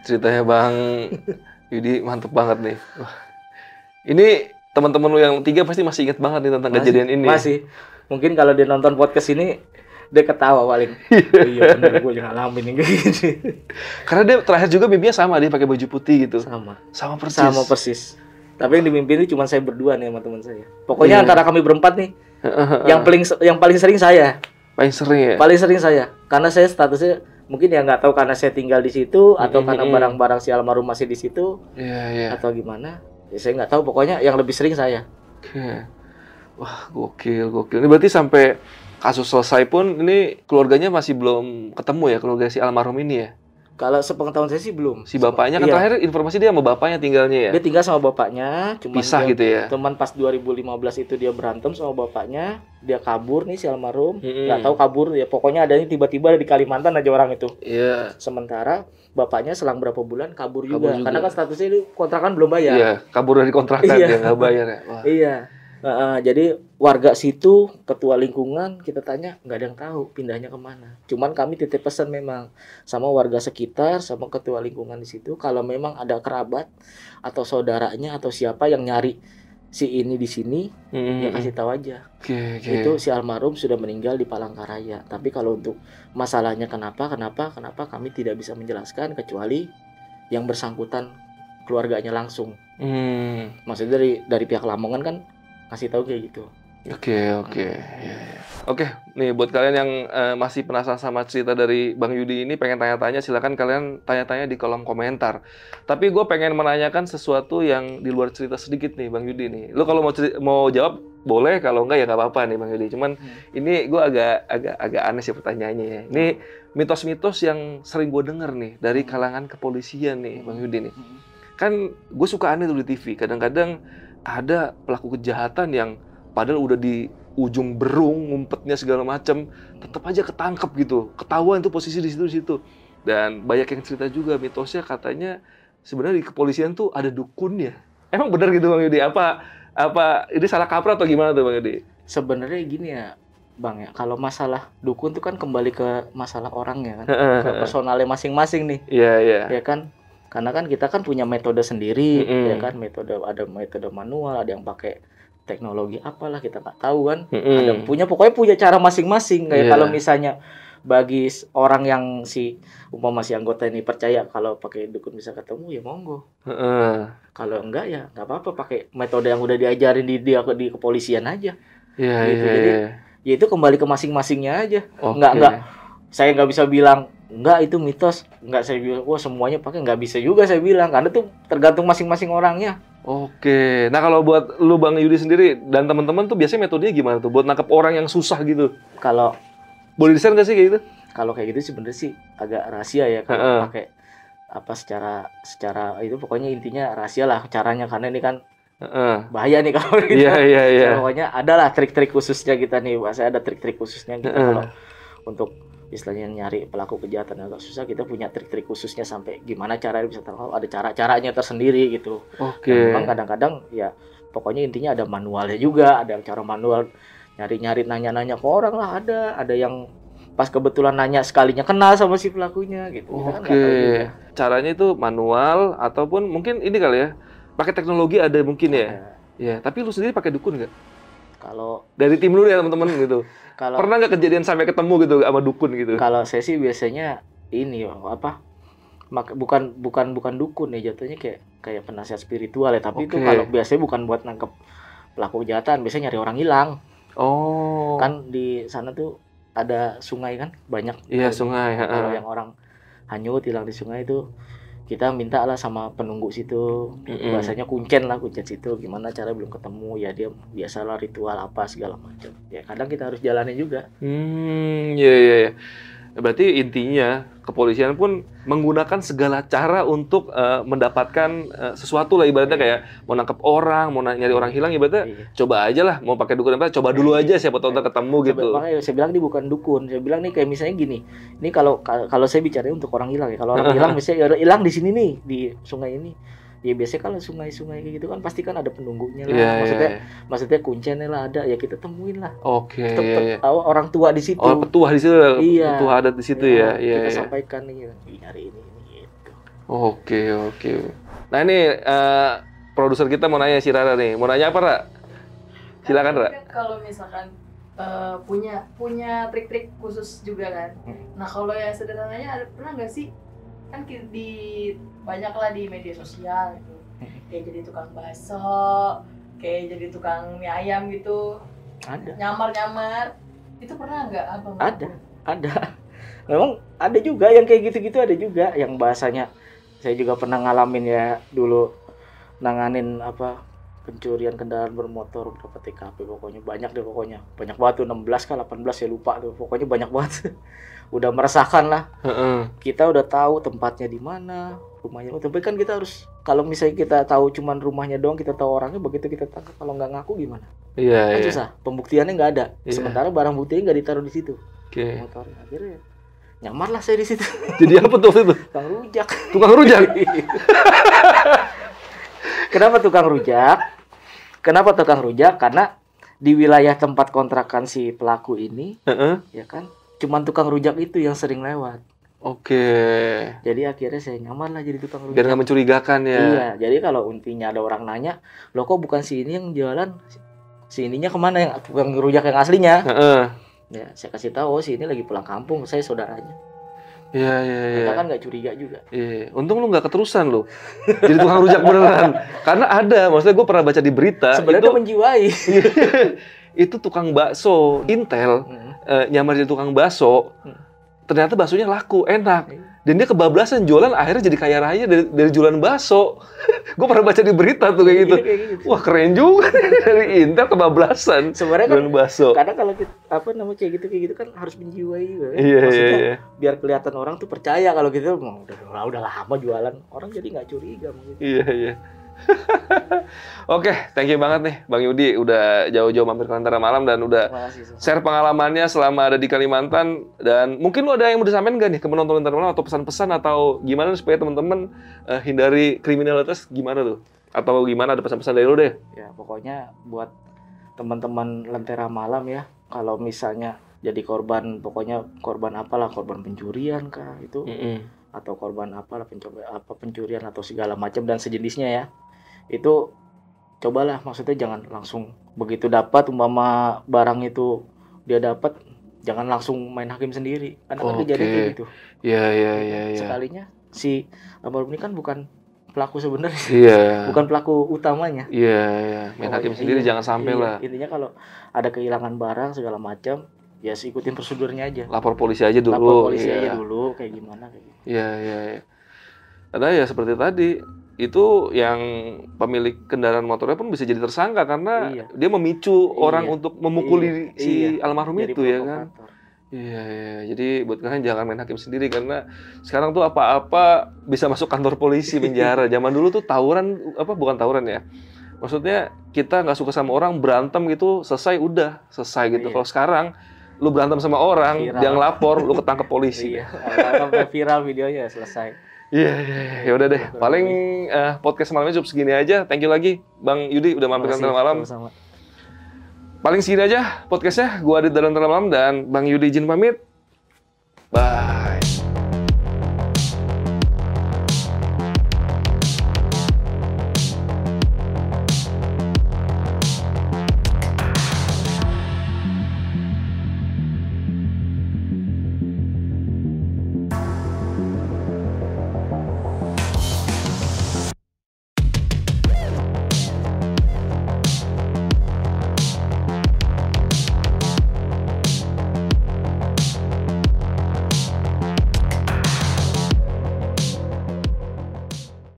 Ceritanya Bang Yudi mantep banget nih. Wah. Ini teman-teman lu yang 3 pasti masih ingat banget nih tentang kejadian ini. Masih. Mungkin kalau dia nonton podcast ini Dia ketawa paling. Oh, iya bener, gue juga ngalamin yang kayak gini. Karena dia terakhir juga mimpinya sama, dia pakai baju putih gitu. Sama persis. Sama persis. Tapi yang dimimpi itu cuma saya berdua nih sama teman saya. Pokoknya antara kami berempat nih, yang paling sering saya. Paling sering ya? Paling sering saya. Karena saya statusnya mungkin ya nggak tahu karena saya tinggal di situ atau karena barang-barang si almarhum masih di situ. Atau gimana. Ya, saya nggak tahu, pokoknya yang lebih sering saya. Oke. Wah, gokil. Ini berarti sampai kasus selesai pun ini keluarganya masih belum ketemu ya, keluarga si almarhum ini ya? Kalau sepengetahuan saya sih belum. Si bapaknya kan terakhir informasi dia sama bapaknya tinggalnya ya? Dia tinggal sama bapaknya, cuman pisah gitu ya? Cuman pas 2015 itu dia berantem sama bapaknya, dia kabur nih si almarhum. Nggak tahu kabur ya, pokoknya adanya tiba-tiba di Kalimantan aja orang itu. Iya. Sementara bapaknya selang berapa bulan kabur juga. Karena kan statusnya itu kontrakan belum bayar. Iya, kabur dari kontrakan dia nggak bayar ya. Wah. Iya. Jadi warga situ, ketua lingkungan, kita tanya nggak ada yang tahu pindahnya kemana. Cuman kami titip pesan memang sama warga sekitar, sama ketua lingkungan di situ, kalau memang ada kerabat atau saudaranya atau siapa yang nyari si ini di sini, ya kasih tahu aja. Itu si almarhum sudah meninggal di Palangkaraya. Tapi kalau untuk masalahnya kenapa kami tidak bisa menjelaskan kecuali yang bersangkutan keluarganya langsung. Maksudnya dari pihak Lamongan kan kasih tahu kayak gitu. Oke, nih buat kalian yang masih penasaran sama cerita dari Bang Yudi ini, pengen tanya-tanya, silakan kalian tanya-tanya di kolom komentar. Tapi gue pengen menanyakan sesuatu yang di luar cerita sedikit nih, Bang Yudi nih. Lo kalau mau jawab boleh, kalau enggak ya nggak apa-apa nih, Bang Yudi. Cuman ini gue agak aneh sih pertanyaannya ya. Ini mitos-mitos yang sering gue denger nih dari kalangan kepolisian nih, Bang Yudi nih. Kan gue suka aneh tuh di TV. Kadang-kadang ada pelaku kejahatan yang padahal udah di ujung berung, ngumpetnya segala macam, tetap aja ketangkep gitu. Ketahuan tuh posisi di situ. Dan banyak yang cerita juga mitosnya katanya sebenarnya di kepolisian tuh ada dukunnya. Emang benar gitu Bang Yudi? Apa ini salah kaprah atau gimana tuh Bang Yudi? Sebenarnya gini ya, Bang ya. Kalau masalah dukun tuh kan kembali ke masalah orangnya kan, ke personalnya masing-masing nih. Iya. Ya kan? Karena kan kita kan punya metode sendiri, ya kan, ada metode manual, ada yang pakai teknologi apalah kita nggak tahu kan, ada pokoknya punya cara masing-masing. Kayak kalau misalnya bagi orang yang umpama si anggota ini percaya kalau pakai dukun bisa ketemu, ya monggo. Kalau enggak ya nggak apa-apa, pakai metode yang udah diajarin di kepolisian aja. Jadi ya itu kembali ke masing-masingnya aja. Nggak saya nggak bisa bilang enggak itu mitos, enggak saya bilang wah semuanya pakai, nggak bisa juga saya bilang, karena tuh tergantung masing-masing orangnya. Oke, nah kalau buat lu Bang Yudi sendiri dan teman-teman tuh biasanya metodenya gimana tuh buat nangkep orang yang susah gitu? Kalau boleh di-share nggak sih kayak gitu? Kalau kayak gitu sebenarnya sih agak rahasia ya, kalau pakai apa secara itu pokoknya intinya rahasia lah caranya, karena ini kan bahaya nih kalau gitu. Iya. Pokoknya adalah trik-trik khususnya kita nih, saya ada trik-trik khususnya gitu. Kalau untuk istilahnya nyari pelaku kejahatan agak susah, kita punya trik-trik khususnya sampai gimana caranya bisa terlalu, ada cara-caranya tersendiri gitu. Memang kadang-kadang ya pokoknya intinya ada manualnya juga, ada cara manual nyari-nyari nanya-nanya ke orang lah, ada yang pas kebetulan nanya sekalinya kenal sama si pelakunya gitu. Caranya itu manual ataupun mungkin ini kali ya pakai teknologi ada mungkin ya. Ya, tapi lu sendiri pakai dukun nggak? Kalau dari tim lu ya teman-teman gitu. Pernah nggak kejadian sampai ketemu gitu sama dukun gitu? Kalau saya sih biasanya ini bukan dukun ya, jatuhnya kayak penasihat spiritual ya, tapi itu kalau biasanya bukan buat nangkep pelaku kejahatan, biasanya nyari orang hilang. Kan di sana tuh ada sungai kan, banyak. Iya, sungai. Kalau yang orang hanyut hilang di sungai itu kita minta lah sama penunggu situ, bahasanya kuncen situ, gimana cara belum ketemu ya, dia biasalah ritual apa segala macam ya, kadang kita harus jalanin juga. Iya. Berarti intinya kepolisian pun menggunakan segala cara untuk mendapatkan sesuatu lah, ibaratnya kayak mau nangkep orang, mau nyari orang hilang, ibaratnya coba aja lah, mau pakai dukun apa, coba dulu aja siapa tahu ketemu gitu. Makanya saya bilang ini bukan dukun, saya bilang nih kayak misalnya gini, ini kalau saya bicaranya untuk orang hilang ya, kalau orang hilang misalnya hilang di sini nih di sungai ini, ya biasanya kalau sungai-sungai kayak gitu kan pasti kan ada penunggunya lah, maksudnya kuncinya lah ada, ya kita temuin lah. Tahu orang tua di situ. Petua di situ. Iya. Petua adat di situ ya. Kita sampaikan nih hari ini gitu. Oke. Nah ini produser kita mau nanya si Rara nih, mau nanya apa Ra? Silakan Ra. Kalau misalkan punya trik-trik khusus juga kan. Nah kalau yang sederhananya pernah nggak sih, kan banyak lah di media sosial gitu, kayak jadi tukang bakso, kayak jadi tukang mie ayam gitu, Ada. nyamar itu pernah nggak abang? Ada. Memang ada juga yang kayak gitu-gitu, ada juga yang bahasanya saya juga pernah ngalamin ya dulu, nanganin pencurian kendaraan bermotor berapa TKP, pokoknya banyak banget tuh, 16 kah 18 saya lupa tuh, pokoknya banyak banget. Udah meresahkan lah. Kita udah tahu tempatnya di mana, rumahnya, tapi kan kita harus, kalau misalnya kita tahu cuman rumahnya doang, kita tahu orangnya, begitu kita tangkap kalau nggak ngaku gimana? Kan susah, pembuktiannya nggak ada. Sementara barang buktinya nggak ditaruh di situ. Motornya akhirnya nyamar lah saya di situ. Jadi apa tuh itu? Tukang rujak. Kenapa tukang rujak? Karena di wilayah tempat kontrakan si pelaku ini, ya kan, cuman tukang rujak itu yang sering lewat. Jadi akhirnya saya nyamar lah jadi tukang rujak. Biar nggak mencurigakan ya. Iya, jadi kalau intinya ada orang nanya, loh kok bukan si ini yang jualan, si ininya kemana yang tukang rujak yang aslinya? Ya, saya kasih tahu, si ini lagi pulang kampung, saya saudaranya. Iya. Mereka kan nggak curiga juga. Iya. Untung lu nggak keterusan lu. Jadi tukang rujak beneran. Karena ada, maksudnya gue pernah baca di berita. Sebenarnya itu menjiwai. Itu tukang bakso Intel nyamar jadi tukang bakso. Ternyata baksonya laku, enak. Dan dia kebablasan jualan, akhirnya jadi kaya raya dari jualan bakso. Gue pernah baca di berita tuh kayak gitu. Wah keren juga, dari Intel kebablasan. Sebenarnya jualan bakso. Karena kalau kita, kayak gitu kan harus menjiwai juga. Iya. Biar kelihatan orang tuh percaya kalau gitu, udah lama jualan, orang jadi nggak curiga mungkin. Iya. Oke, thank you banget nih Bang Yudi udah jauh-jauh mampir ke Lentera Malam dan udah share pengalamannya selama ada di Kalimantan. Dan mungkin lu ada yang mau disampaikan nggak nih ke penonton Lentera Malam, atau pesan-pesan atau gimana supaya teman-teman hindari kriminalitas gimana tuh? Atau gimana, ada pesan-pesan dari lu deh? Ya pokoknya buat teman-teman Lentera Malam ya, kalau misalnya jadi korban, pokoknya korban apalah, korban pencurian kah itu, atau korban apalah, pencurian atau segala macam dan sejenisnya ya, itu cobalah, maksudnya jangan langsung begitu dapat umpama barang itu dia dapat, jangan langsung main hakim sendiri, karena kan kejadian kayak gitu. Iya. Sekalinya si almarhum ini kan bukan pelaku sebenarnya, bukan pelaku utamanya. Iya. Main hakim sendiri jangan sampai lah. Intinya kalau ada kehilangan barang segala macam, ya ikutin prosedurnya aja. Lapor polisi aja dulu. Kayak gimana kayak gitu. Iya. Karena ya seperti tadi, itu yang pemilik kendaraan motornya pun bisa jadi tersangka karena dia memicu orang untuk memukuli si almarhum itu ya kan. Iya. Jadi buat kalian jangan main hakim sendiri, karena sekarang tuh apa-apa bisa masuk kantor polisi, penjara. Zaman dulu tuh tawuran, bukan tawuran ya. Maksudnya kita nggak suka sama orang, berantem gitu, selesai gitu. Kalau sekarang lu berantem sama orang, dia ngelapor, lu ketangkep polisi. Sampai viral videonya, selesai. Iya. Ya udah deh. Paling podcast malamnya cukup segini aja. Thank you lagi Bang Yudi udah mampir ke Lentera Malam. Sama-sama. Paling segini aja podcastnya. Gua Adit dari Lentera Malam dan Bang Yudi izin pamit. Bye.